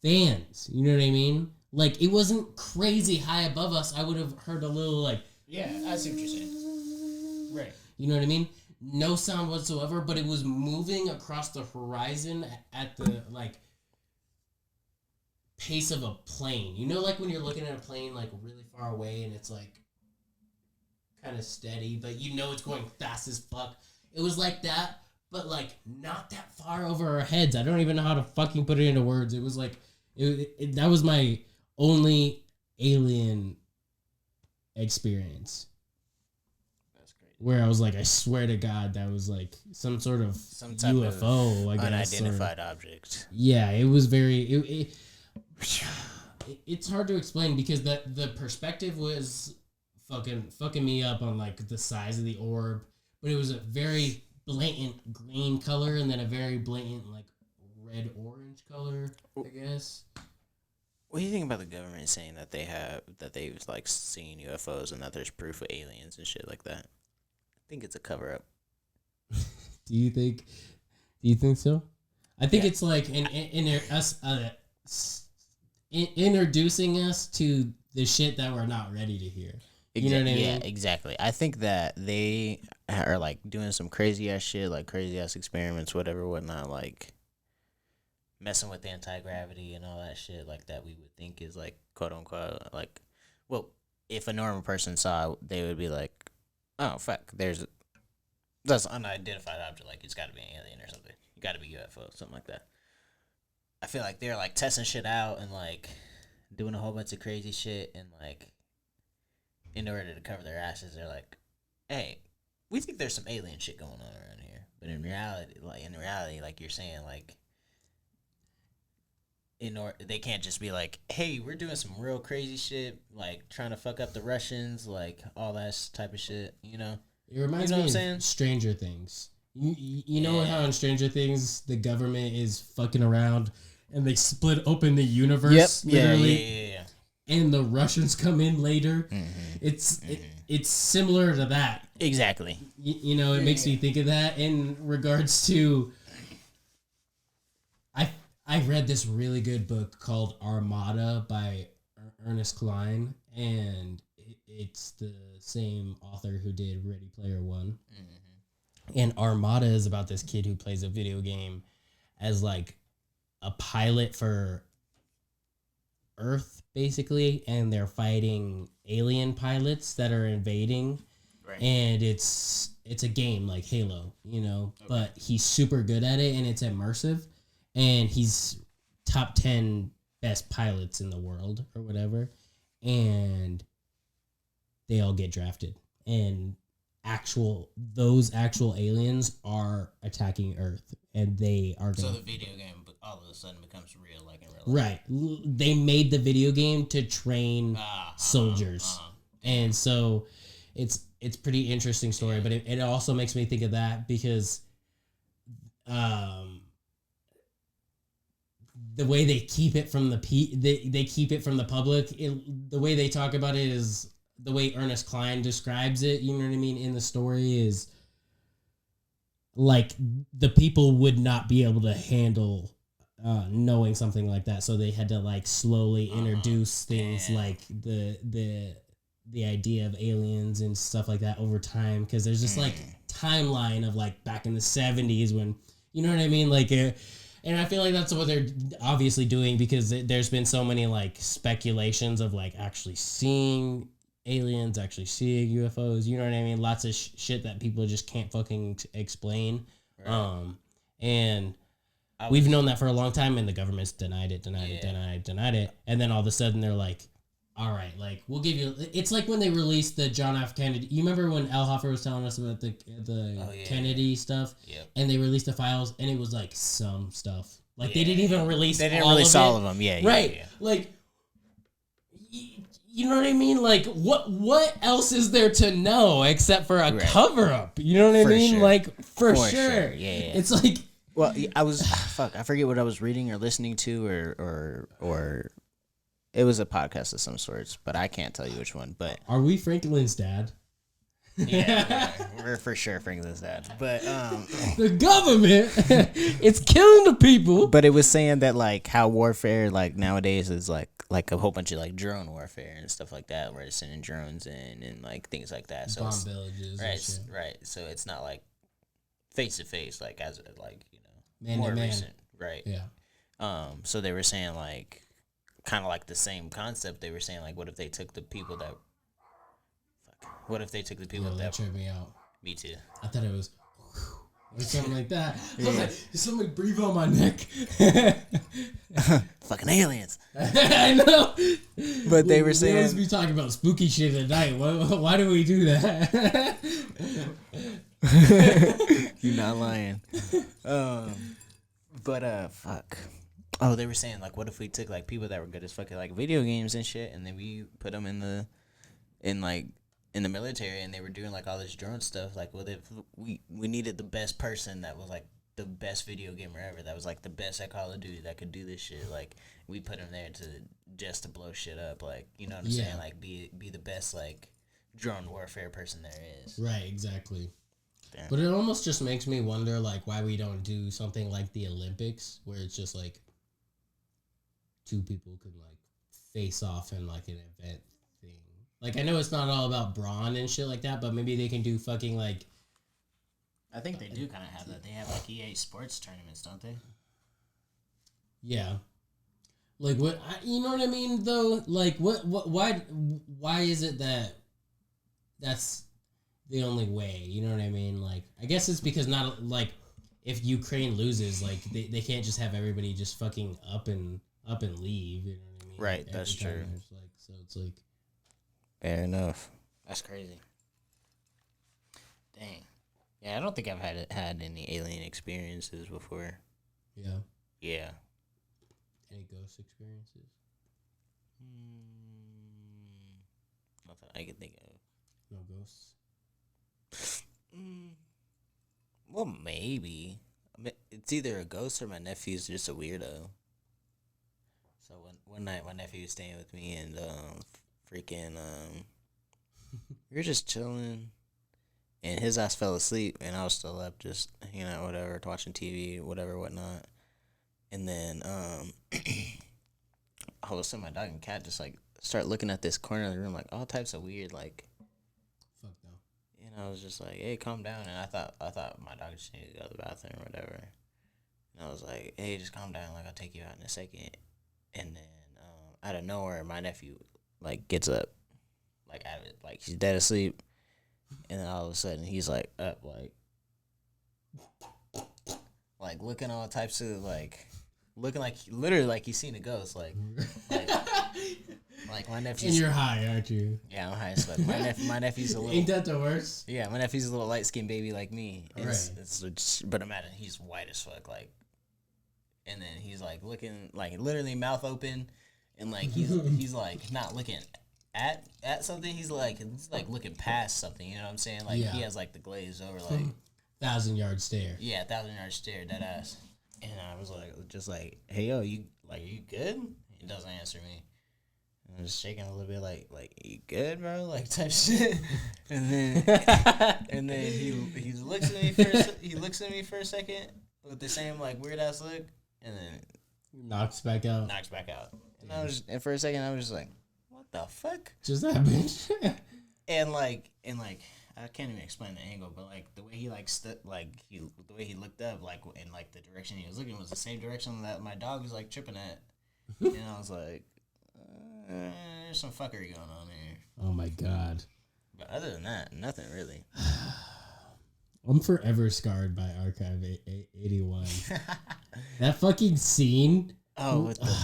fans. You know what I mean? Like, it wasn't crazy high above us. I would have heard a little like, yeah, I see what you're saying. Right. You know what I mean? No sound whatsoever, but it was moving across the horizon at the, like, pace of a plane. You know, like when you're looking at a plane, like, really far away and it's, like, kind of steady, but you know it's going fast as fuck. It was like that, but, like, not that far over our heads. I don't even know how to fucking put it into words. It was, like, that was my only alien experience. Where I was like, I swear to God, that was like some type UFO, of unidentified object. Yeah, it was very. It's hard to explain because the perspective was fucking me up on, like, the size of the orb, but it was a very blatant green color and then a very blatant, like, red orange color, I guess. What do you think about the government saying that they've like seen UFOs and that there's proof of aliens and shit like that? I think it's a cover-up. Do you think so? I think it's like introducing us to the shit that we're not ready to hear. You know what I mean? Yeah, exactly. I think that they are, like, doing some crazy-ass shit, like crazy-ass experiments, whatnot, like messing with anti-gravity and all that shit, like, that we would think is, like, quote-unquote, like, well, if a normal person saw it, they would be like, oh, fuck, that's an unidentified object, like, it's got to be an alien or something. It got to be UFO, something like that. I feel like they're, like, testing shit out and, like, doing a whole bunch of crazy shit, and, like, in order to cover their asses, they're like, hey, we think there's some alien shit going on around here. But in reality, like you're saying, like, they can't just be like, hey, we're doing some real crazy shit, like trying to fuck up the Russians, like all that type of shit, you know? It reminds me of Stranger Things. You know how in Stranger Things the government is fucking around and they split open the universe, literally? Yeah. and the Russians come in later. It's similar to that. Exactly. You know, it makes me think of that in regards to. I read this really good book called Armada by Ernest Cline, and it's the same author who did Ready Player One. And Armada is about this kid who plays a video game as like a pilot for Earth, basically, and they're fighting alien pilots that are invading. Right. And it's a game like Halo, you know, but he's super good at it, and it's immersive, and he's top 10 best pilots in the world or whatever, and they all get drafted, and those actual aliens are attacking Earth, and they are so gonna, the video game all of a sudden becomes real, like in real life. Right. They made the video game to train soldiers, and so it's pretty interesting story, but it also makes me think of that because the way they keep it from they keep it from the public. The way they talk about it is the way Ernest Cline describes it. You know what I mean? In the story is like the people would not be able to handle knowing something like that, so they had to like slowly introduce things like the idea of aliens and stuff like that over time, because there's just like timeline of like back in the 70s when, you know what I mean, like and I feel like that's what they're obviously doing, because there's been so many like speculations of like actually seeing aliens, actually seeing UFOs, you know what I mean, lots of shit that people just can't fucking explain. Right. And we've known that for a long time, and the government's denied it, and then all of a sudden they're like, all right, like, we'll give you... It's like when they released the John F. Kennedy... You remember when Al Hoffer was telling us about the Kennedy stuff? Yep. And they released the files, and it was, like, some stuff. Like, they didn't even release all of it. They didn't release all of them, right. Yeah. Like, you know what I mean? Like, what else is there to know except for a cover-up? You know what I mean? Sure. Like, for sure. Yeah. It's like... Well, I was... I forget what I was reading or listening to or it was a podcast of some sorts, but I can't tell you which one. But are we Franklin's dad? Yeah, we're for sure Franklin's dad. But the government, it's killing the people. But it was saying that like how warfare like nowadays is like a whole bunch of like drone warfare and stuff like that, where they're sending drones in and like things like that. So bomb villages, right. So it's not like face to face, like as like, you know, man more to man. recent, right? Yeah. So they were saying like, kind of like the same concept. They were saying like, what if they took the people that? That tripped me out. Me too. I thought it was or something like that. I was like, "Did somebody breathe on my neck?" Fucking aliens. I know. But they were saying, we always be talking about spooky shit at night. Why do we do that? You're not lying. But fuck. Oh, they were saying like, what if we took like people that were good as fucking like video games and shit, and then we put them in the military, and they were doing like all this drone stuff. Like, what if we needed the best person that was like the best video gamer ever, that was like the best at Call of Duty, that could do this shit. Like, we put him there to blow shit up. Like, you know what I'm saying? Like, be the best like drone warfare person there is. Right. Exactly. Damn. But it almost just makes me wonder like why we don't do something like the Olympics, where it's just like two people could like face off in like an event thing. Like, I know it's not all about brawn and shit like that, but maybe they can do fucking like. I think they do kind of have that. They have like EA Sports tournaments, don't they? Yeah. Like, what? You know what I mean, though. Like, why is it that that's the only way? You know what I mean? Like, I guess it's because not like if Ukraine loses, like they can't just have everybody just fucking up and leave. You know what I mean? Right. Like, that's true. Like, so it's like. Fair enough. That's crazy. Dang. Yeah, I don't think I've had any alien experiences before. Yeah. Yeah. Any ghost experiences? Nothing I can think of. No ghosts? Well, maybe. I mean, it's either a ghost or my nephew's just a weirdo. So one night my nephew was staying with me and we were just chilling and his ass fell asleep and I was still up just hanging out, whatever, watching TV, whatever, whatnot. And then all of a sudden my dog and cat just like start looking at this corner of the room like all types of weird like. Fuck no. And I was just like, hey, calm down. And I thought my dog just needed to go to the bathroom or whatever. And I was like, hey, just calm down. Like, I'll take you out in a second. And then out of nowhere, my nephew, like, gets up. Like, out of it. Like, he's dead asleep. And then all of a sudden, he's, like, up, like looking all types of, like, looking like, literally like he's seen a ghost. Like my nephew's... And you're high, aren't you? Yeah, I'm high as fuck. My nephew's a little... Ain't that the worst? Yeah, my nephew's a little light-skinned baby like me. Right. But imagine, he's white as fuck, like... And then he's, like, looking, like, literally mouth open, and, like, he's like, not looking at something. He's looking past something, you know what I'm saying? Like, He has, like, the glaze over, like... 1,000-yard stare. Yeah, 1,000-yard stare, that ass. And I was, like, just like, hey, yo, you good? He doesn't answer me. I was shaking a little bit, like you good, bro? Like type shit. And then he looks at me for a second with the same like weird ass look, and then knocks back out. And for a second I was just like, what the fuck just happened? and like I can't even explain the angle, but like the way he like the way he looked up, like in like the direction he was looking was the same direction that my dog was like tripping at, and I was like. There's some fuckery going on here. Oh my god. But other than that, nothing really. I'm forever scarred by Archive 81. That fucking scene. Oh, what the...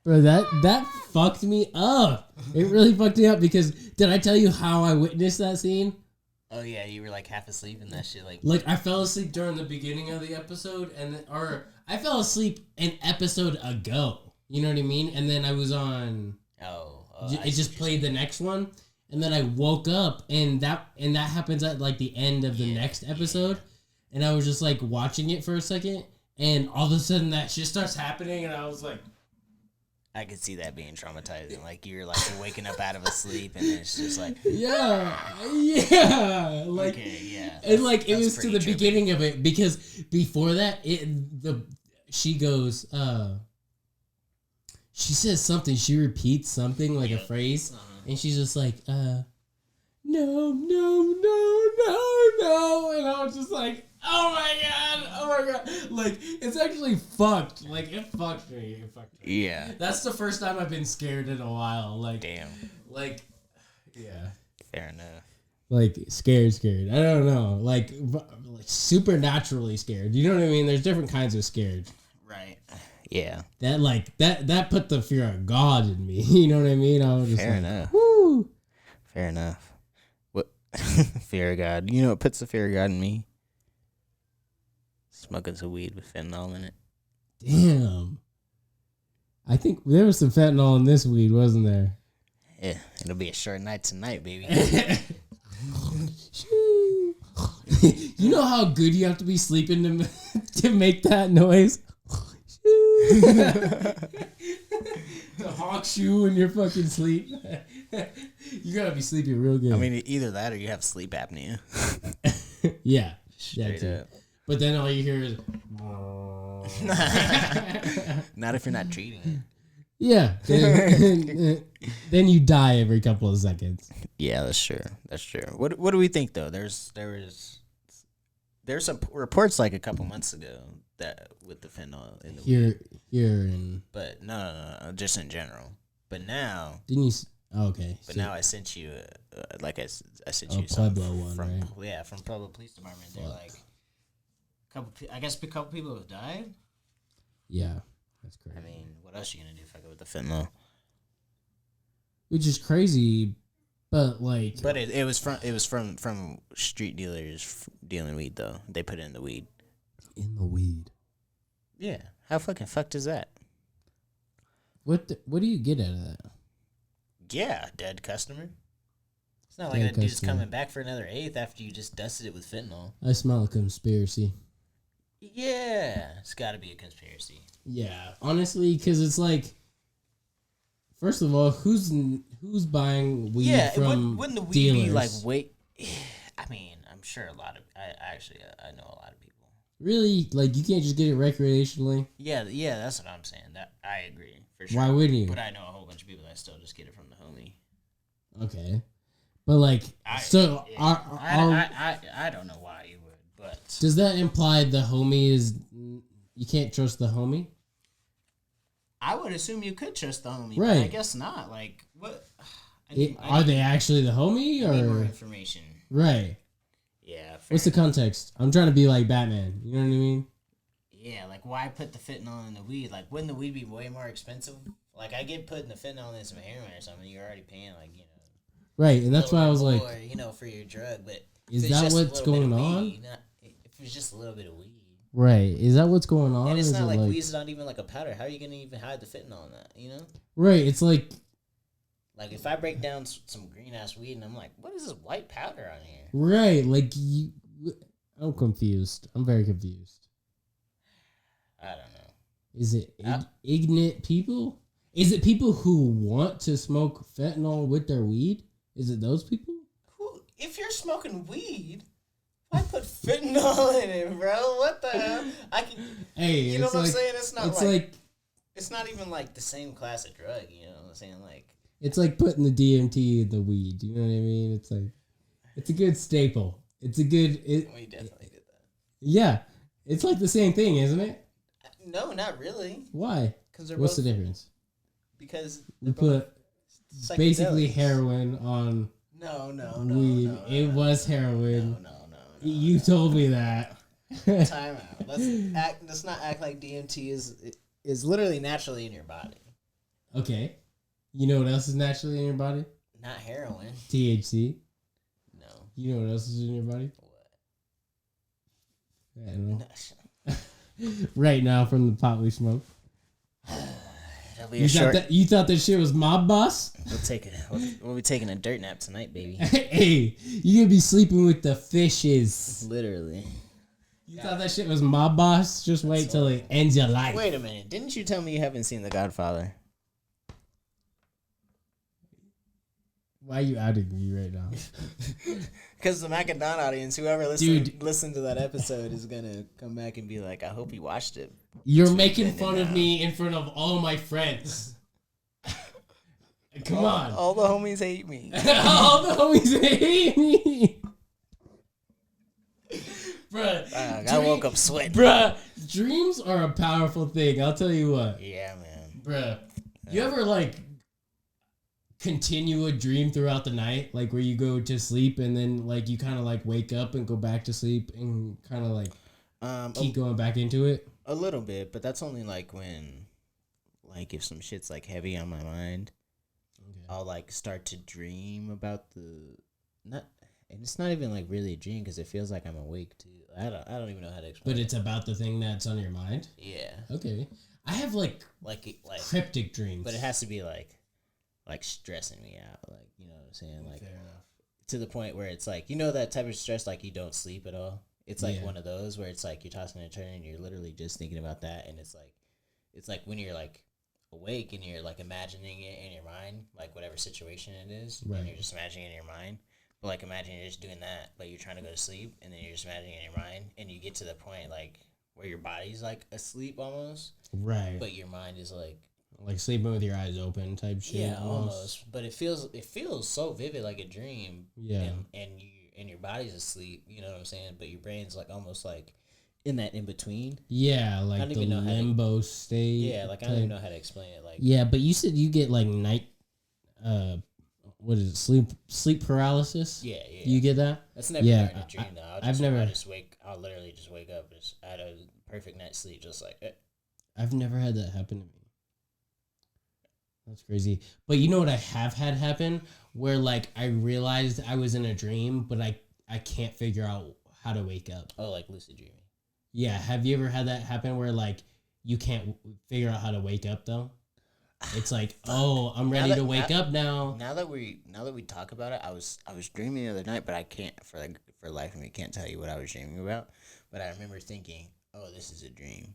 Bro, that fucked me up. It really fucked me up because did I tell you how I witnessed that scene? Oh yeah, you were like half asleep and that shit like I fell asleep during the beginning of the episode or I fell asleep an episode ago. You know what I mean? And then I was on. It just played the next one, and then I woke up, and that happens at like the end of the next episode, and I was just like watching it for a second, and all of a sudden that shit starts happening, and I was like, I could see that being traumatizing. Like you're like waking up out of a sleep, and it's just like yeah, like okay, yeah, and like it was to the beginning of it because before that she goes she says something. She repeats something like a phrase, and she's just like, no, and I was just like, oh my god, like it's actually fucked. Like it fucked me. Yeah, that's the first time I've been scared in a while. Like damn, like yeah, fair enough. Like scared. I don't know, like supernaturally scared. You know what I mean? There's different kinds of scared. Right. Yeah. That put the fear of God in me. You know what I mean? I was just fair enough. Woo. Fair enough. What fear of God? You know what puts the fear of God in me? Smoking some weed with fentanyl in it. Damn. I think there was some fentanyl in this weed, wasn't there? Yeah, it'll be a short night tonight, baby. You know how good you have to be sleeping to make that noise? The hawk shoe in your fucking sleep. You gotta be sleeping real good. I mean, either that or you have sleep apnea. Yeah. Straight up. But then all you hear is not if you're not treating it. Yeah. Then you die every couple of seconds. Yeah, that's true. What do we think though? There's some reports like a couple months ago that with the fentanyl in the here in. But no, just in general. But now didn't you? Okay. But now I sent you I sent you Pueblo some one, from right? Yeah, from Pueblo Police Department. They're like a couple people have died. Yeah, that's crazy. I mean, what else are you gonna do fucking with the fentanyl? Which is crazy, but like. But it was from street dealers dealing weed though. They put it in the weed. In the weed. Yeah, how fucking fucked is that? What do you get out of that? Yeah, dead customer. It's not like that dude's coming back for another eighth after you just dusted it with fentanyl. I smell a conspiracy. Yeah, it's got to be a conspiracy. Yeah, honestly, because it's like, First of all, who's buying weed from wouldn't the weed dealers? be like wait? I mean, I'm sure a lot of I know a lot of people. Really? Like you can't just get it recreationally? Yeah, that's what I'm saying. That I agree for sure. Why wouldn't you? But I know a whole bunch of people that still just get it from the homie. Okay, but like, I don't know why you would, but does that imply the homie is you can't trust the homie? I would assume you could trust the homie, right? But I guess not. Like what? Are they actually the homie or more information? Right. Yeah. Fair. What's the context? I'm trying to be like Batman. You know what I mean? Yeah, like why put the fentanyl in the weed? Like wouldn't the weed be way more expensive? Like I get putting the fentanyl in some heroin or something, you're already paying like, you know. Right, and that's why I was like, you know, for your drug, but is that what's going on? Weed, if it's just a little bit of weed. Right. Is that what's going on? And it's not like weed's not even like a powder. How are you gonna even hide the fentanyl in that, you know? Right, it's like if I break down some green ass weed and I'm like, what is this white powder on here? Right, like I'm confused. I'm very confused. I don't know. Is it ignorant people? Is it people who want to smoke fentanyl with their weed? Is it those people? If you're smoking weed, why put fentanyl in it, bro? What the hell? Hey, you know what I'm saying? It's not it's like it's not even like the same class of drug. You know what I'm saying? Like it's like putting the DMT in the weed. You know what I mean? It's like it's a good staple. It's a good. We definitely did that. Yeah, it's like the same thing, isn't it? No, not really. Why? What's the difference? Because we put basically heroin on weed. No, it was heroin. No. You told me that. Time out. Let's not act like DMT is literally naturally in your body. Okay. You know what else is naturally in your body? Not heroin. THC. No. You know what else is in your body? What? I don't know. Right now from the pot we smoke. You thought that shit was mob boss? We'll be taking a dirt nap tonight, baby. Hey, you gonna be sleeping with the fishes. Literally. You thought that shit was mob boss? Just wait till it ends your life. Wait a minute. Didn't you tell me you haven't seen The Godfather? Why are you outing me right now? Because the Macadon audience, whoever listened to that episode is going to come back and be like, I hope you watched it. You're making fun of me in front of all my friends. Come on. All the homies hate me. All the homies hate me. Bruh. I woke up sweating. Bruh, dreams are a powerful thing. I'll tell you what. Yeah, man. Bruh. You ever, continue a dream throughout the night, like where you go to sleep and then you kind of wake up and go back to sleep and kind of keep going back into it? A little bit, but that's only when if some shit's heavy on my mind, okay. I'll start to dream about and it's not even really a dream because it feels like I'm awake too. I don't even know how to explain. But it's about the thing that's on your mind. Yeah. Okay. I have cryptic dreams, but it has to be stressing me out, you know what I'm saying, fair enough. To the point where it's that type of stress you don't sleep at all. It's one of those where it's you're tossing and turning and you're literally just thinking about that, and it's when you're awake and you're imagining it in your mind, whatever situation it is, right. And you're just imagining it in your mind. But imagine you're just doing that, but you're trying to go to sleep, and then you're just imagining it in your mind, and you get to the point where your body's asleep almost, right? But your mind is sleeping with your eyes open type shit. Yeah, almost. But it feels so vivid, like a dream. Yeah. And your body's asleep, you know what I'm saying? But your brain's almost in that in between. Yeah, the limbo state. Yeah, I don't even know how to explain it. Yeah, but you said you get night what is it? Sleep paralysis? Yeah. You get that? That's never during a dream though. I'll literally just wake up just out of perfect night's sleep just I've never had that happen to me. That's crazy. But you know what I have had happen? Where I realized I was in a dream, but I can't figure out how to wake up. Oh, lucid dreaming. Yeah. Have you ever had that happen where you can't figure out how to wake up though? It's I'm ready to wake up now. Now that we talk about it, I was dreaming the other night, but I can't for life of me can't tell you what I was dreaming about. But I remember thinking, oh, this is a dream.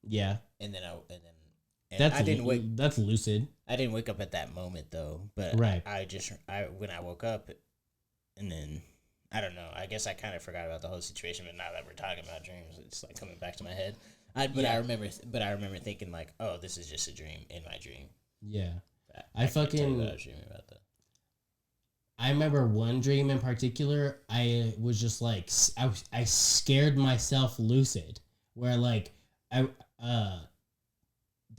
Yeah. And then And that's lucid. I didn't wake up at that moment though, but right. When I woke up, and then I don't know. I guess I kind of forgot about the whole situation. But now that we're talking about dreams, it's like coming back to my head. I remember thinking like, oh, this is just a dream in my dream. Yeah, I fucking. I was dreaming about that. I remember one dream in particular. I was just like, I scared myself lucid, where like there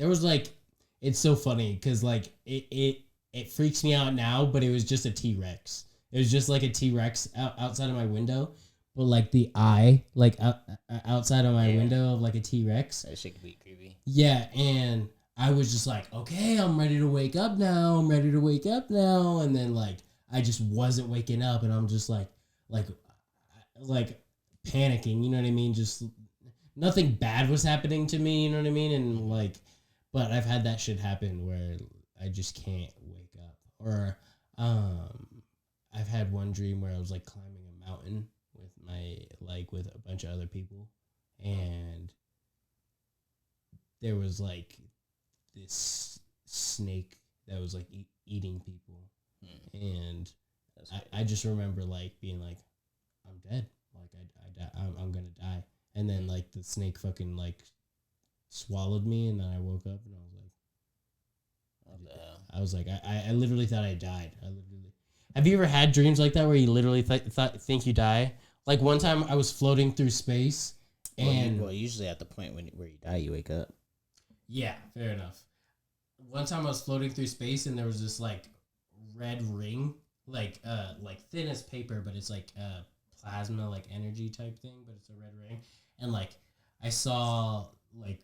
was like, it's so funny because like it freaks me out now, but it was just a T-Rex. It was just like a T-Rex outside of my window, but like the eye, like outside of my window of like a T-Rex. That shit could be creepy. Yeah, and I was just like, okay, I'm ready to wake up now. And then like I just wasn't waking up, and I'm just like panicking. You know what I mean? Just nothing bad was happening to me. You know what I mean? And like, but I've had that shit happen where I just can't wake up, or I've had one dream where I was like climbing a mountain with a bunch of other people, and there was like this snake that was like eating people, and I just remember like being like, I'm dead, like I'm gonna die, and then like the snake fucking like swallowed me, and then I woke up and I was like, I literally thought I died. Have you ever had dreams like that where you literally think you die? Like one time I was floating through space, and usually at the point where you die, you wake up. Yeah, fair enough. One time I was floating through space, and there was this like red ring, like thin as paper, but it's like plasma, like energy type thing, but it's a red ring, and like I saw like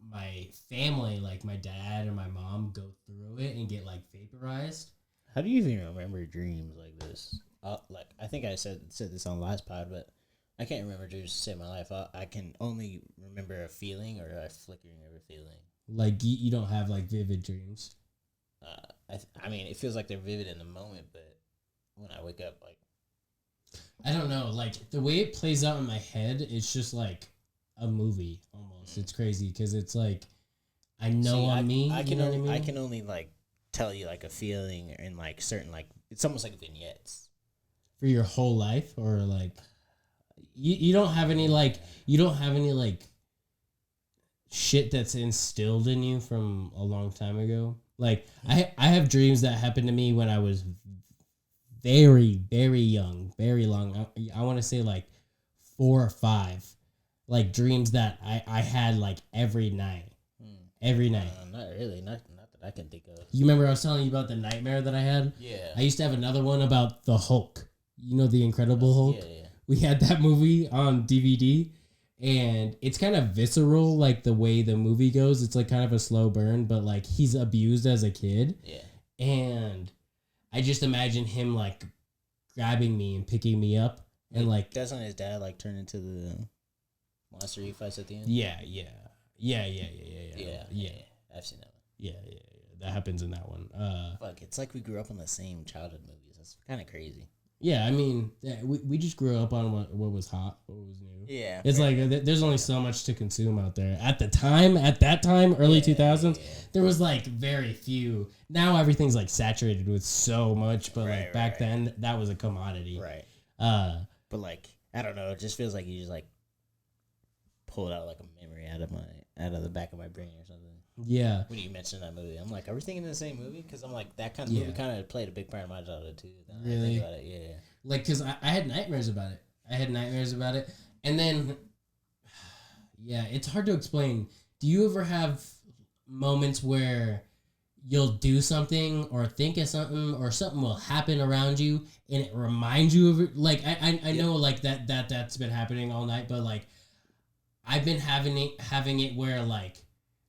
my family, like my dad and my mom, go through it and get like vaporized. How do you even remember dreams like this? Like I think I said this on the last pod, but I can't remember dreams to save my life. I can only remember a feeling or a flickering of a feeling. Like you don't have like vivid dreams. I mean, it feels like they're vivid in the moment, but when I wake up, like I don't know, like the way it plays out in my head, it's just like a movie almost. It's crazy because it's like I know I'm me. I can only like tell you like a feeling and like certain like it's almost like vignettes for your whole life, or like you don't have any like shit that's instilled in you from a long time ago. Like I have dreams that happened to me when I was very, very young, very long. I want to say like 4 or 5, like dreams that I had like every night. Every night. Not really, not that I can think of. You remember I was telling you about the nightmare that I had? Yeah. I used to have another one about the Hulk. You know, the Incredible Hulk? Yeah. We had that movie on DVD, and it's kind of visceral, like the way the movie goes. It's like kind of a slow burn, but like he's abused as a kid. Yeah. And I just imagine him like grabbing me and picking me up, and like doesn't his dad like turn into the monster he fights at the end? Yeah. I've seen that one. Yeah. That happens in that one. Fuck, it's like we grew up on the same childhood movies. That's kind of crazy. Yeah, I mean, we just grew up on what was hot, what was new. Yeah. It's like there's only so much to consume out there. At that time, early 2000s, there was like very few. Now everything's like saturated with so much, but like back then, that was a commodity. Right. But like, I don't know, it just feels like you just like pulled out like a memory out of the back of my brain or something. Yeah. When you mentioned that movie, I'm like, are we thinking the same movie? Because I'm like, that kind of movie kind of played a big part of my childhood too. Really? I think about it, yeah. Like, because I had nightmares about it. And then, yeah, it's hard to explain. Do you ever have moments where you'll do something or think of something or something will happen around you and it reminds you of it? Like, I know like that's been happening all night, but like, I've been having it where like,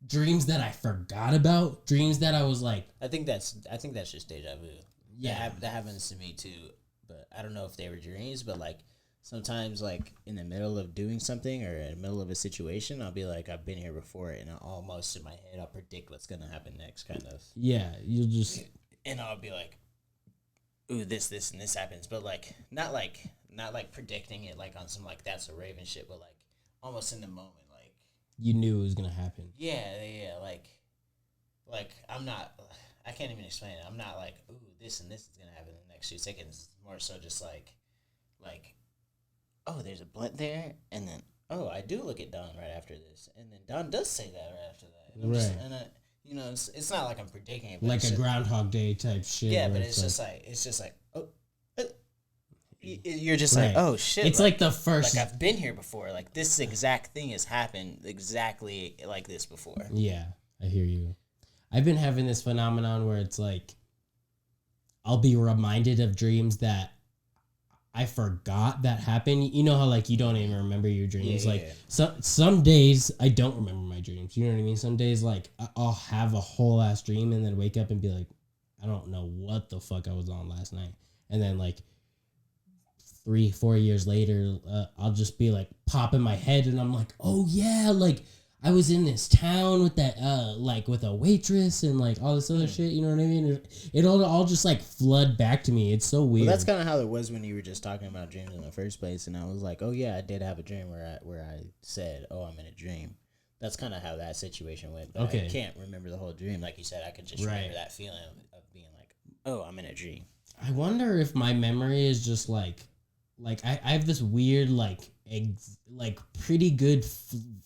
dreams that I forgot about, dreams that I was like... I think that's just deja vu. Yeah. That happens to me too, but I don't know if they were dreams, but like sometimes like in the middle of doing something or in the middle of a situation, I'll be like, I've been here before, and almost in my head I'll predict what's going to happen next, kind of. Yeah, you'll just... And I'll be like, ooh, this, and this happens, but like, not like predicting it like on some like That's a Raven shit, but like almost in the moment, like... you knew it was gonna happen. Yeah, like I'm not. I can't even explain it. I'm not like, ooh, this and this is gonna happen in the next 2 seconds. More so just like, oh, there's a blunt there, and then I do look at Don right after this, and then Don does say that right after that. Right. It's not like I'm predicting it. Like a Groundhog Day type shit. Yeah, but it's just like, oh. You're just like, oh shit! It's like the first. Like I've been here before. Like this exact thing has happened exactly like this before. Yeah, I hear you. I've been having this phenomenon where it's like, I'll be reminded of dreams that I forgot that happened. You know how like you don't even remember your dreams. Some days I don't remember my dreams. You know what I mean? Some days like I'll have a whole ass dream and then wake up and be like, I don't know what the fuck I was on last night, and then like 3-4 years later, I'll just be like pop in my head and I'm like, oh yeah, like I was in this town with that like with a waitress and like all this other shit, you know what I mean? It'll all just like flood back to me. It's so weird. Well, that's kind of how it was when you were just talking about dreams in the first place, and I was like, oh yeah, I did have a dream where I said, oh, I'm in a dream. That's kind of how that situation went. But I can't remember the whole dream. Like you said, I could just remember that feeling of being like, oh, I'm in a dream. I wonder if my memory is just like I have this weird like pretty good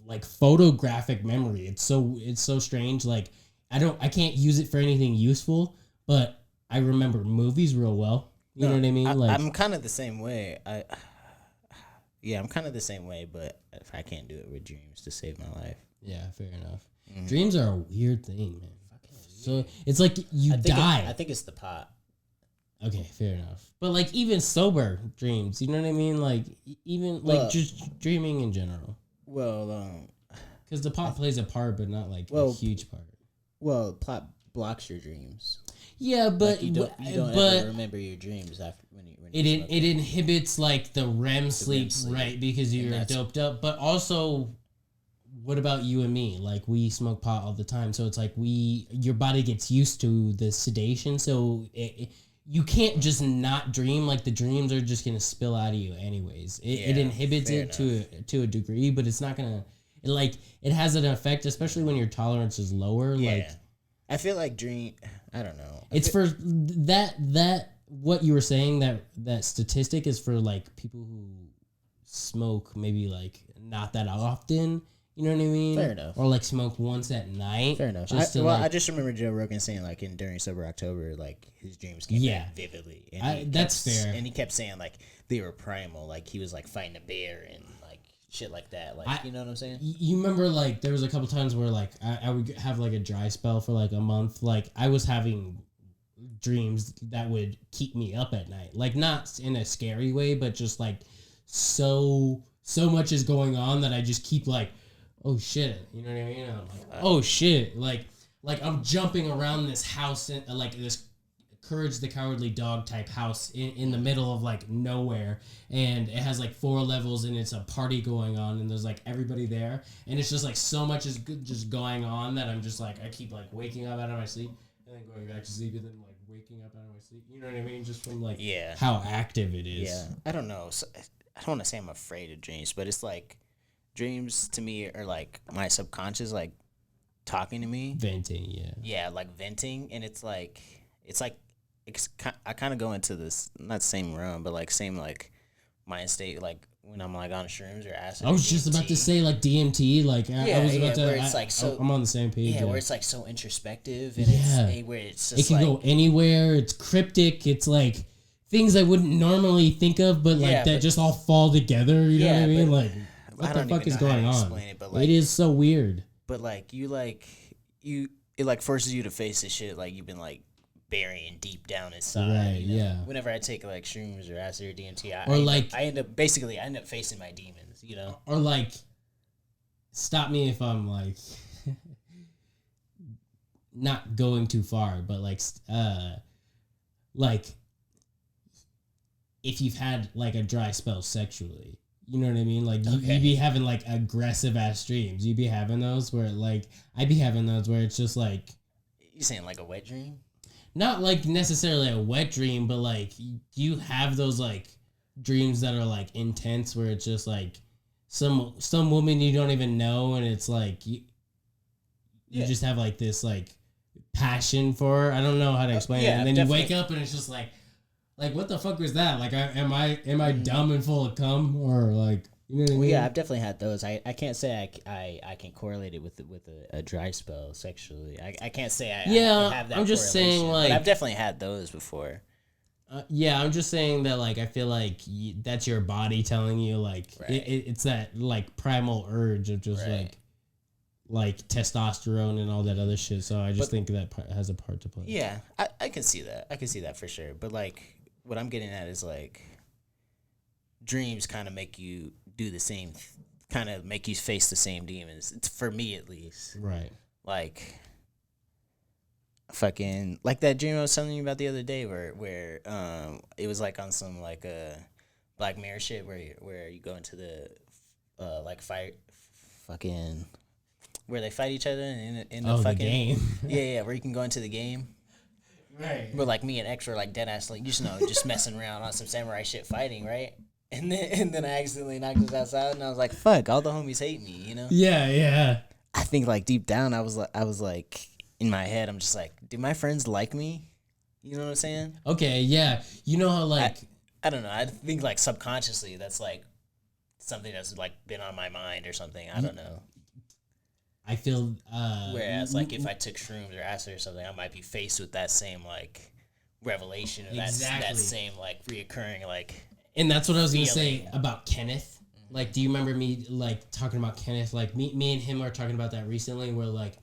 like photographic memory. It's so strange. Like I can't use it for anything useful, but I remember movies real well. You know what I mean? I'm kind of the same way. I'm kind of the same way, but if I can't do it with dreams to save my life. Yeah, fair enough. Mm-hmm. Dreams are a weird thing, man. So it's like you die. I think it's the pot. Okay, fair enough. But like even sober dreams, you know what I mean? Like even like just dreaming in general. Well, because the pot plays a part, but not like a huge part. Well, plot blocks your dreams. Yeah, but like you don't ever remember your dreams after when it inhibits like the REM sleep, right? Because you're doped up. But also, what about you and me? Like we smoke pot all the time, so it's like your body gets used to the sedation, so you can't just not dream. Like the dreams are just gonna spill out of you anyways. It inhibits it to a degree, but it's not gonna. It has an effect, especially when your tolerance is lower. Yeah. Like I feel like I don't know. It's for that what you were saying that statistic is for like people who smoke maybe like not that often. You know what I mean? Fair enough. Or like smoke once at night. Fair enough. I just remember Joe Rogan saying like during Sober October, like his dreams came back vividly. And that's fair. And he kept saying like they were primal, like he was like fighting a bear and like shit like that. Like you know what I'm saying? You remember like there was a couple times where like I would have like a dry spell for like a month. Like I was having dreams that would keep me up at night. Like not in a scary way, but just like so much is going on that I just keep like, oh shit, you know what I mean? I'm like, oh shit, like I'm jumping around this house in like this Courage the Cowardly Dog type house in the middle of like nowhere, and it has like 4 levels and it's a party going on and there's like everybody there, and it's just like so much is just going on that I'm just like I keep like waking up out of my sleep and then going back to sleep and then like waking up out of my sleep. You know what I mean? Just from like how active it is. Yeah, I don't know. So, I don't want to say I'm afraid of dreams, but it's like. Dreams to me are like my subconscious, like talking to me, venting, yeah, like venting, and it's like I kind of go into this not same realm, but like same like mind state, like when I'm like on shrooms or acid. I was just about to say like DMT, like I was about to. Where it's like so, I'm on the same page. Yeah, where it's like so introspective, and it's where it's just it can go anywhere. It's cryptic. It's like things I wouldn't normally think of, but like that just all fall together. You know what I mean? Like. What the fuck is going on? It is so weird. But like it like forces you to face this shit like you've been like burying deep down inside. Right. You know? Yeah. Whenever I take like shrooms or acid or DMT, I end up facing my demons. You know. Or like, stop me if I'm like not going too far, but like if you've had like a dry spell sexually. You know what I mean? Like, you'd be having, like, aggressive-ass dreams. You'd be having those where, like... I'd be having those where it's just, like... You saying, like, a wet dream? Not, like, necessarily a wet dream, but, like, you have those, like, dreams that are, like, intense where it's just, like, some woman you don't even know, and it's like you just have like this like passion for her. I don't know how to explain it. And then definitely. You wake up and it's just like what the fuck was that? Like, am I dumb and full of cum, or like, you know what I mean? Yeah, I've definitely had those. I can't say I can correlate it with a dry spell sexually. I can't say I have that. I'm just saying, like, but I've definitely had those before. Yeah, I'm just saying that, like, I feel like that's your body telling you, like, right. It's that, like, primal urge of just, right. like testosterone and all that other shit. So I just think that has a part to play. Yeah, I can see that. I can see that for sure. But, like, what I'm getting at is, like, dreams kind of make you do the same, kind of make you face the same demons. It's for me, at least. Right. Like... fucking like that dream I was telling you about the other day where it was like on some like Black Mirror shit where you go into the like fight fucking where they fight each other in the fucking the game. yeah where you can go into the game, right? But like me and X were like dead ass like just messing around on some samurai shit fighting, right? And then I accidentally knocked his ass out, and I was like, fuck, all the homies hate me, you know? Yeah. I think like deep down I was like in my head, I'm just like, do my friends like me? You know what I'm saying? Okay, yeah. You know how, like... I don't know. I think, like, subconsciously, that's, like, something that's, like, been on my mind or something. I don't know. I feel... whereas, like, if I took shrooms or acid or something, I might be faced with that same, like, revelation or that same, like, reoccurring, like... And that's what I was going to say about Kenneth. Mm-hmm. Like, do you remember me, like, talking about Kenneth? Like, me and him are talking about that recently, where, like,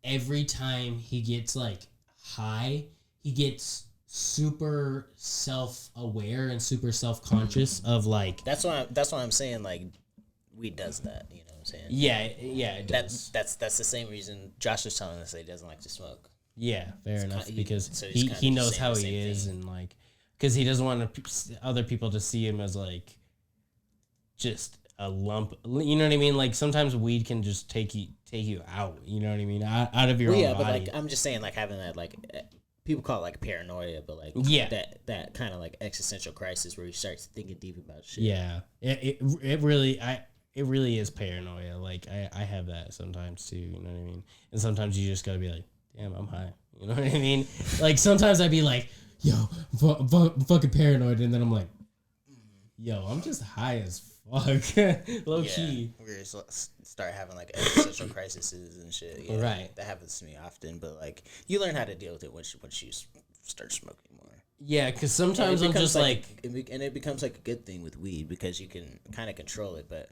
every time he gets, like, high, he gets super self-aware and super self-conscious of, like... That's why I'm saying, like, weed does that, you know what I'm saying? Yeah, it does. That's the same reason Josh was telling us that he doesn't like to smoke. Yeah, fair enough, because he knows how he is, and, like... Because he doesn't want other people to see him as, like, just... a lump, you know what I mean? Like, sometimes weed can just take you out, you know what I mean? Out of your own body. But, like, I'm just saying, like, having that, like, people call it, like, paranoia, but, like, that kind of, like, existential crisis where you start thinking deep about shit. Yeah. It really is paranoia. Like, I have that sometimes, too, you know what I mean? And sometimes you just gotta be like, damn, I'm high. You know what I mean? Like, sometimes I'd be like, yo, I'm fucking paranoid, and then I'm like, yo, I'm just high as fuck. Low key. We're just start having like existential crises and shit. Yeah, right. That happens to me often, but like you learn how to deal with it once you start smoking more. Yeah, because sometimes I'm just like and it becomes like a good thing with weed because you can kind of control it. But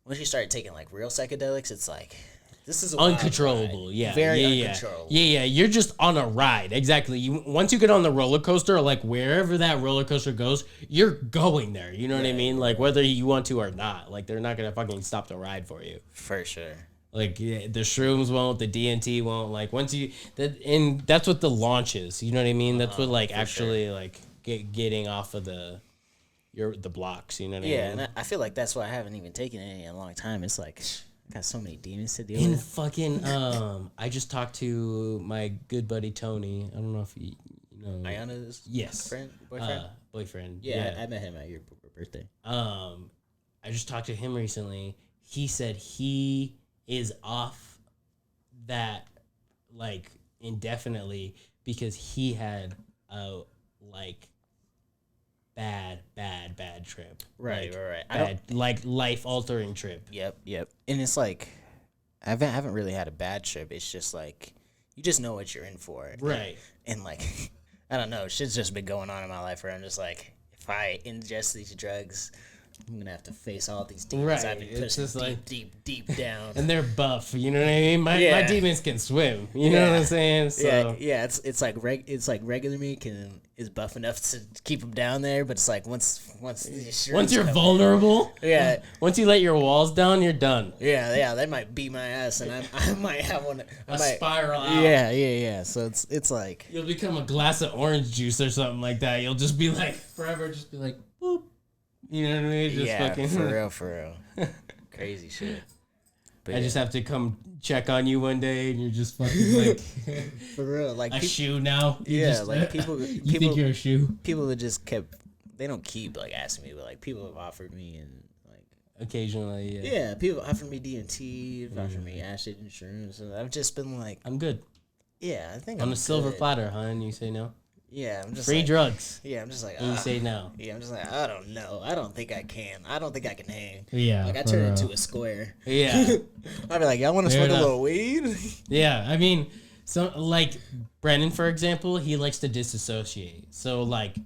once you start taking like real psychedelics, it's like this is uncontrollable. Yeah, very uncontrollable. Yeah. You're just on a ride. Exactly. Once you get on the roller coaster, like wherever that roller coaster goes, you're going there. You know what I mean? Like whether you want to or not. Like they're not gonna fucking stop the ride for you. For sure. Like the shrooms won't, the DNT won't. Like once and that's what the launch is. You know what I mean? That's what like actually like getting off of the blocks. You know what I mean? Yeah, and I feel like that's why I haven't even taken any in a long time. It's like. Got so many demons to deal with. And fucking, I just talked to my good buddy Tony. I don't know if you know. Ayana's boyfriend. Yeah, I met him at your birthday. I just talked to him recently. He said he is off that, like, indefinitely because he had a, like, bad trip. Right. Like life-altering trip. Yep. And it's like, I haven't really had a bad trip. It's just like, you just know what you're in for. Right. And like, I don't know, shit's just been going on in my life where I'm just like, if I ingest these drugs, I'm going to have to face all these demons I've been pushing deep down. And they're buff, you know what I mean? My demons can swim, you know what I'm saying? So. Yeah, it's like regular meat is buff enough to keep them down there, but it's like once you're vulnerable, once you let your walls down, you're done. Yeah, they might beat my ass, and I might have one. Spiral out. Yeah. So it's like you'll become a glass of orange juice or something like that. You'll just be like forever, just be like boop. You know what I mean? Just fucking for real. Crazy shit. But I just have to come check on you one day, and you're just fucking like for real, like a shoe now. Like people. You think you're a shoe? People that just kept. They don't keep like asking me, but like people have offered me and like occasionally. Yeah, people offer me DMT, offer me acid and shrooms, and I've just been like, I'm good. yeah, I think on I'm a silver good. platter, huh? And you say no. Yeah, I'm just free like, drugs. Yeah, I'm just like, and you say no. Yeah, I'm just like, I don't know. I don't think I can. I don't think I can hang. Yeah, like I turn into a square. Yeah, I'd be like, y'all want to smoke a little weed? Yeah, I mean, so like Brennan, for example, he likes to disassociate. So like,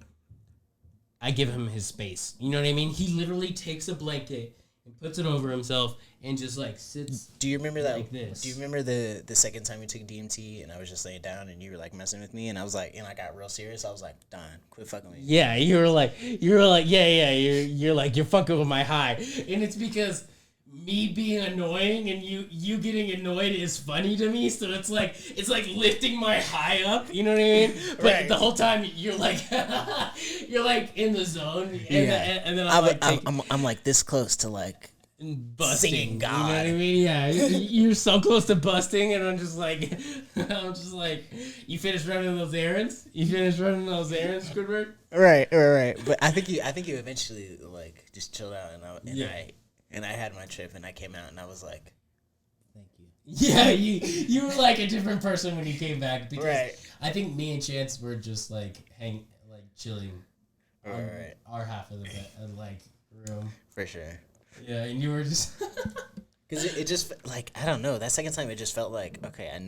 I give him his space. You know what I mean? He literally takes a blanket and puts it over himself and just like sits. Do you remember that? Like this. Do you remember the second time we took DMT and I was just laying down and you were like messing with me and I was like, and I got real serious. I was like, Don, quit fucking with me. Yeah, you were like, yeah. You're like, you're fucking with my high, and it's because me being annoying and you getting annoyed is funny to me. So it's like lifting my high up. You know what I mean? But right. The whole time you're like you're like in the zone. And then I'm like this close to like busting. Singing God. You know what I mean? Yeah, you're so close to busting, and I'm just like, you finished running those errands? Squidward? Right. But I think you eventually like just chilled out, and I had my trip, and I came out, and I was like, thank you. Yeah, you were like a different person when you came back, because right. I think me and Chance were just like chilling on our half of the room. For sure. Yeah, and you were just because it just like, I don't know, that second time it just felt like, okay, I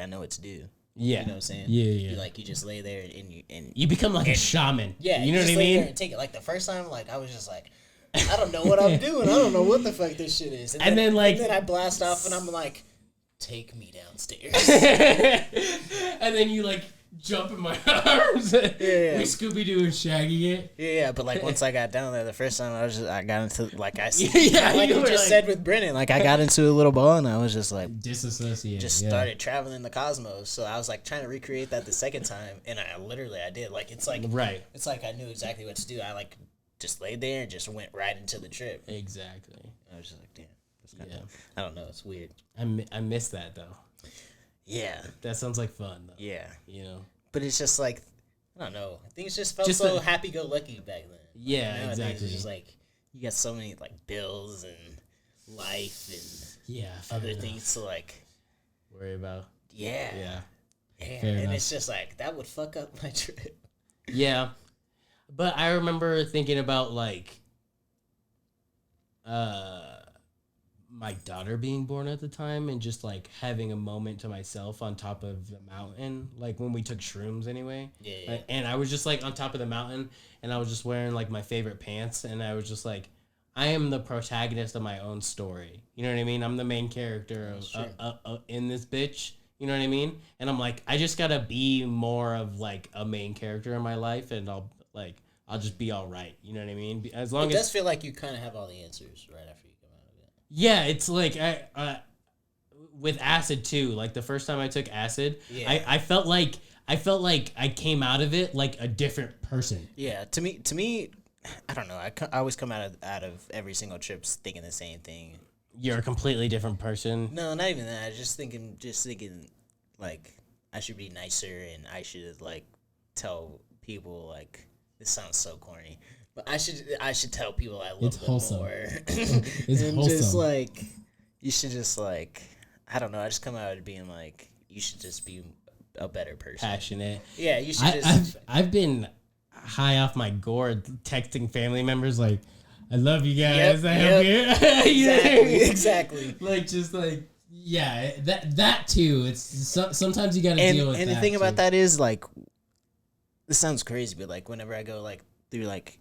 know it's due. Yeah, you know what I'm saying? Yeah. You just lay there and you become like a shaman. Yeah, you know what I mean? There and take it. Like the first time, like I was just like, I don't know what I'm doing. I don't know what the fuck this shit is. And then I blast off and I'm like, take me downstairs. And then you like jump in my arms. Yeah. We Scooby-Doo and Shaggy it. Yeah, but like once I got down there the first time, I got into like I said, like you just said with Brennan, like I got into a little ball and I was just like disassociate. Just started traveling the cosmos. So I was like trying to recreate that the second time, and I did. Like it's like It's like I knew exactly what to do. I like just laid there and just went right into the trip. Exactly. I was just like, damn. That's kinda, I don't know. It's weird. I miss that though. Yeah. That sounds like fun though. Yeah. You know. But it's just like, I don't know. Things just felt so happy-go-lucky back then. Yeah, exactly. It's just like you got so many like bills and life and other things to like worry about. Yeah. And it's just like that would fuck up my trip. Yeah. But I remember thinking about like my daughter being born at the time and just like having a moment to myself on top of the mountain, like when we took shrooms anyway. Yeah. And I was just like on top of the mountain and I was just wearing like my favorite pants and I was just like, I am the protagonist of my own story. You know what I mean? I'm the main character in this bitch. You know what I mean? And I'm like, I just gotta be more of like a main character in my life and I'll just be all right. You know what I mean? As long as it does feel like you kind of have all the answers right after you come out of it. Yeah, it's like I with acid too. Like the first time I took acid, I felt like I came out of it like a different person. Yeah, to me, I don't know. I always come out of every single trip thinking the same thing. You're a completely different person. No, not even that. Just thinking, like I should be nicer and I should like tell people like. This sounds so corny, but I should tell people I love them more. It's and wholesome. Just like you should just like I don't know. I just come out of being like you should just be a better person, passionate. Yeah, you should. I've been high off my gourd, texting family members like, "I love you guys. I hope you." Exactly. Like just like that too. It's sometimes you got to deal with. And the thing about that is like. This sounds crazy, but like whenever I go like through like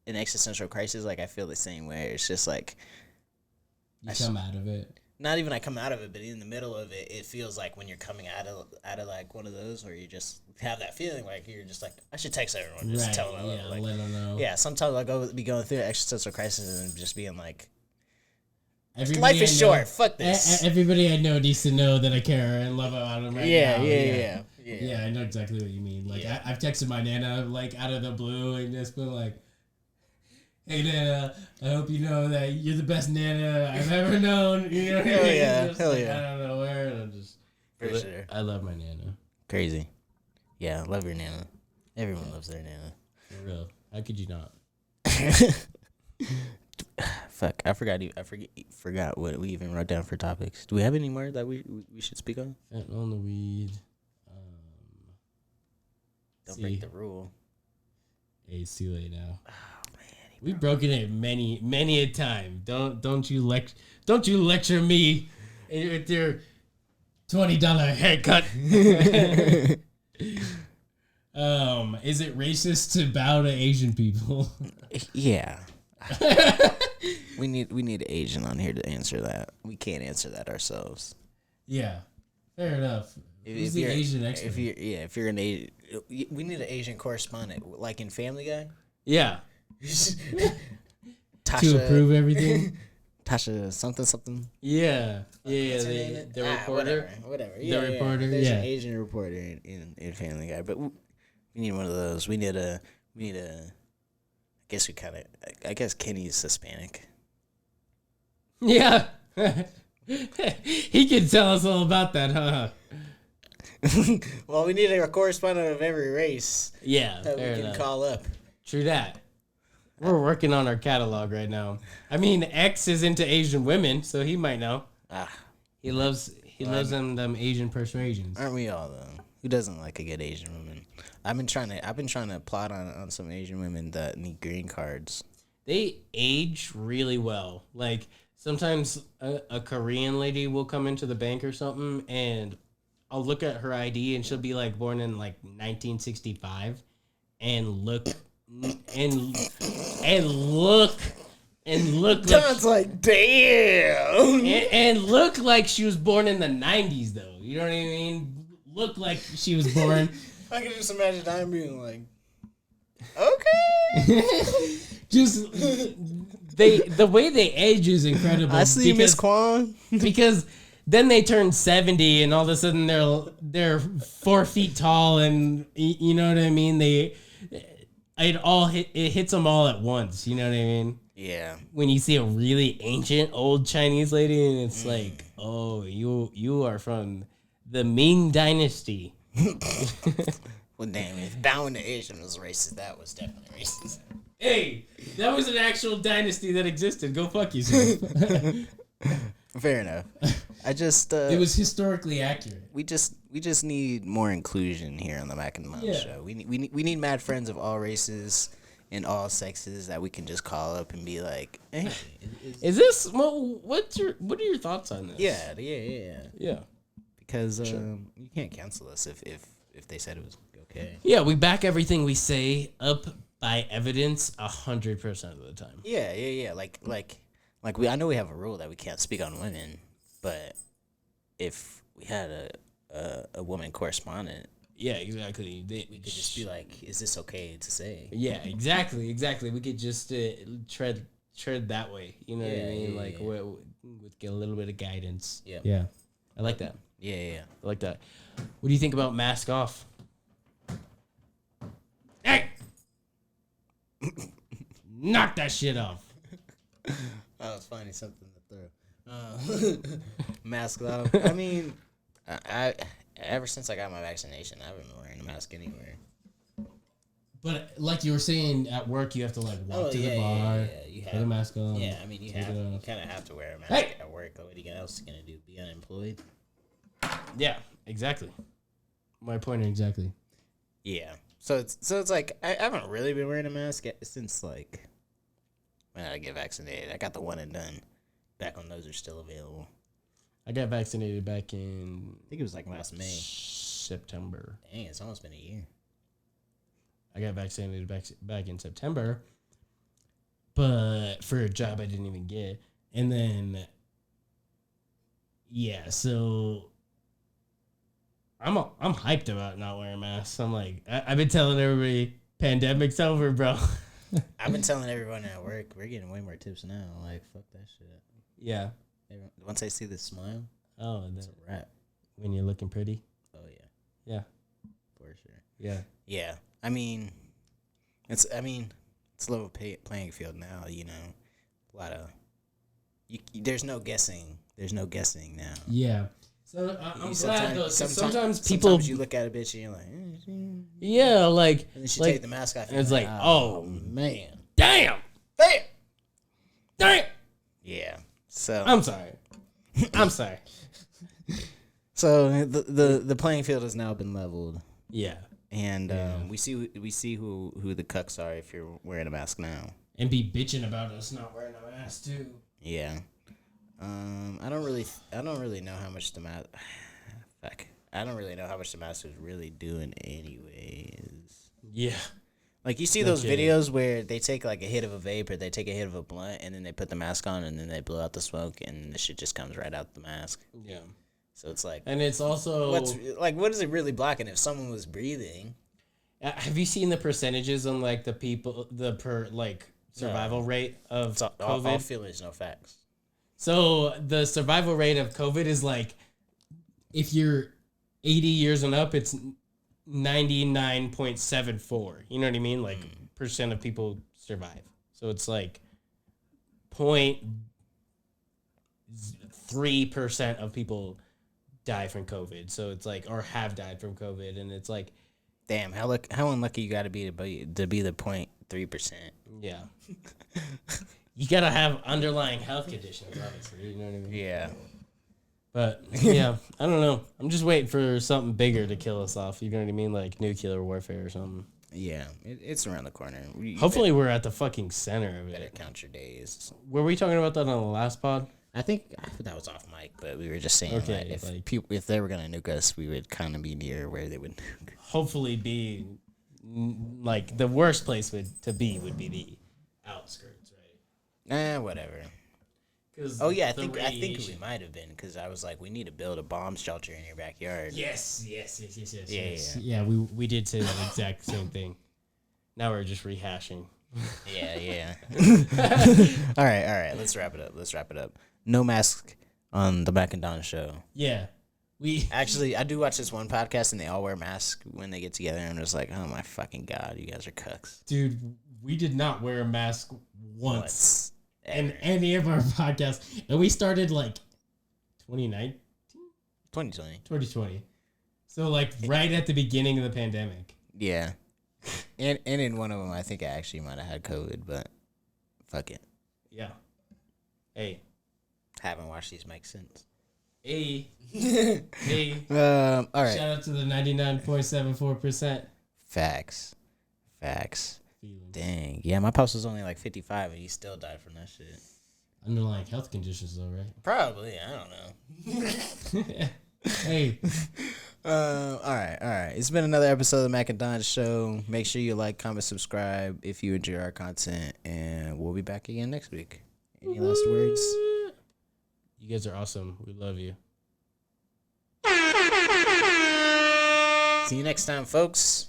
an existential crisis, like I feel the same way. It's just like you come out of it. Not even I come out of it, but in the middle of it, it feels like when you're coming out of like one of those where you just have that feeling like you're just like I should text everyone, just tell them, like, let them know. Yeah, sometimes I be going through an existential crisis and just being like, everybody life is short. Fuck this. Everybody I know needs to know that I care and love about them right now. Yeah, I know exactly what you mean. Like, I've texted my Nana, like, out of the blue and just been like, hey, Nana, I hope you know that you're the best Nana I've ever known. You know what I mean? Hell yeah. I don't know where, and I'm just... For sure. I love my Nana. Crazy. Yeah, love your Nana. Everyone loves their Nana. For real. How could you not? Fuck, I forgot what we even wrote down for topics. Do we have any more that we should speak on? Fentanyl on the weed. Don't break the rule. Hey, it's too late now. Oh man, we've broken it many a time. Don't you lecture me with your $20 haircut. Is it racist to bow to Asian people? Yeah. We need an Asian on here to answer that. We can't answer that ourselves. Yeah, fair enough. Who's the Asian expert? If you're an Asian, we need an Asian correspondent, like in Family Guy. Yeah. Tasha, to approve everything. Tasha something. Yeah. The reporter. Whatever. The reporter. There's an Asian reporter in Family Guy, but we need one of those. We need a. I guess Kenny's Hispanic. Yeah. He can tell us all about that, huh? Well, we need a correspondent of every race. Yeah, that we can call up. True that. We're working on our catalog right now. I mean, X is into Asian women, so he might know. He loves them Asian persuasions. Aren't we all though? Who doesn't like a good Asian woman? I've been trying to plot on some Asian women that need green cards. They age really well. Like sometimes a Korean lady will come into the bank or something, and I'll look at her ID, and she'll be like born in like 1965, and look. John's like, damn. And look like she was born in the 90s, though. You know what I mean? Look like she was born. I can just imagine I'm being like, okay. Just the way they age is incredible. I see Miss Kwan. Because then they turn 70, and all of a sudden they're 4 feet tall, and you know what I mean. It hits them all at once. You know what I mean? Yeah. When you see a really ancient old Chinese lady, and it's like, oh, you are from the Ming Dynasty. Well, damn, if bowing to Asian was racist, that was definitely racist. Hey, that was an actual dynasty that existed. Go fuck yourself. Fair enough. It was historically accurate. We just need more inclusion here on the Mac and Mom show. We need mad friends of all races and all sexes that we can just call up and be like, hey, is this what are your thoughts on this? Yeah. Because you can't cancel us if they said it was okay. Yeah, we back everything we say up by evidence 100% of the time. Yeah. Like I know we have a rule that we can't speak on women, but if we had a woman correspondent, yeah, exactly, we could just be like, "Is this okay to say?" Yeah, exactly. We could just tread that way. You know what I mean? Like, with get a little bit of guidance. Yeah. I like that. Yeah. I like that. What do you think about mask off? Hey, knock that shit off. I was finding something to throw. Mask off. I mean, I ever since I got my vaccination, I've been wearing a mask anywhere. But like you were saying, at work you have to like walk to the bar, you put a mask on. Yeah, I mean you kind of have to wear a mask at work. What are you else gonna do? Be unemployed? Yeah, exactly. My point exactly. Yeah. So it's like I haven't really been wearing a mask since like when I get vaccinated. I got the one and done. Back when those are still available. I got vaccinated back in, I think it was like last May. September. Dang, it's almost been a year. I got vaccinated back in September, but for a job I didn't even get. And then, yeah, so I'm hyped about not wearing masks. I'm like, I've been telling everybody, pandemic's over, bro. I've been telling everyone at work, we're getting way more tips now. Like, fuck that shit. Yeah. Once I see the smile, that's a wrap. When you're looking pretty. Oh yeah. Yeah. For sure. Yeah. Yeah. I mean, it's a level playing field now. You know, a lot of there's no guessing. There's no guessing now. Yeah. So I'm glad though. Sometimes people you look at a bitch and you're like, yeah, like, and then she take the mask off. And it's like, oh man, damn. So I'm sorry. I'm sorry. So the playing field has now been leveled. Yeah. And we see who the cucks are if you're wearing a mask now. And be bitching about us not wearing a mask too. Yeah. I don't really know how much the mask. Fuck. I don't really know how much the mask was really doing anyways. Yeah. Like you see those videos where they take like a hit of a vape or they take a hit of a blunt and then they put the mask on and then they blow out the smoke and the shit just comes right out the mask. Yeah. So it's like, and it's also what is it really blocking if someone was breathing? Have you seen the percentages on like the people survival rate of COVID? All feelings, no facts. So the survival rate of COVID is like, if you're 80 years and up, it's 99.74. You know what I mean? Like percent of people survive. So it's like 0.3% of people die from COVID. So it's like, or have died from COVID, and it's like, damn, how unlucky you got to be to be the 0.3%. Yeah. You gotta have underlying health conditions, obviously. You know what I mean? Yeah. But yeah, I don't know. I'm just waiting for something bigger to kill us off. You know what I mean? Like nuclear warfare or something. Yeah, it's around the corner. Hopefully, we're at the fucking center of it. Better count your days. Were we talking about that on the last pod? I think that was off mic, but we were just saying that if they were gonna nuke us, we would kind of be near where they would nuke. Hopefully, be like the worst place would be the outskirts, right? Whatever. Oh yeah, I think we might have been because I was like, we need to build a bomb shelter in your backyard. Yes. Yeah, we did say that exact same thing. Now we're just rehashing. Yeah. All right. Let's wrap it up. No mask on the Mac and Don show. Yeah. Actually, I do watch this one podcast and they all wear masks when they get together and I'm just like, oh my fucking God, you guys are cucks. Dude, we did not wear a mask once. In any of our podcasts. And we started like 2020. So like right at the beginning of the pandemic. Yeah. And in one of them, I think I actually might have had COVID, but fuck it. Yeah. Hey. Haven't watched these mics since. Hey. All right. Shout out to the 99.74%. Facts. Dang. Yeah, my pops was only like 55 and he still died from that shit. Underlying health conditions though, right? Probably. I don't know. Hey. All right. It's been another episode of the Mac and Don Show. Make sure you like, comment, subscribe if you enjoy our content, and we'll be back again next week. Any last words? You guys are awesome. We love you. See you next time, folks.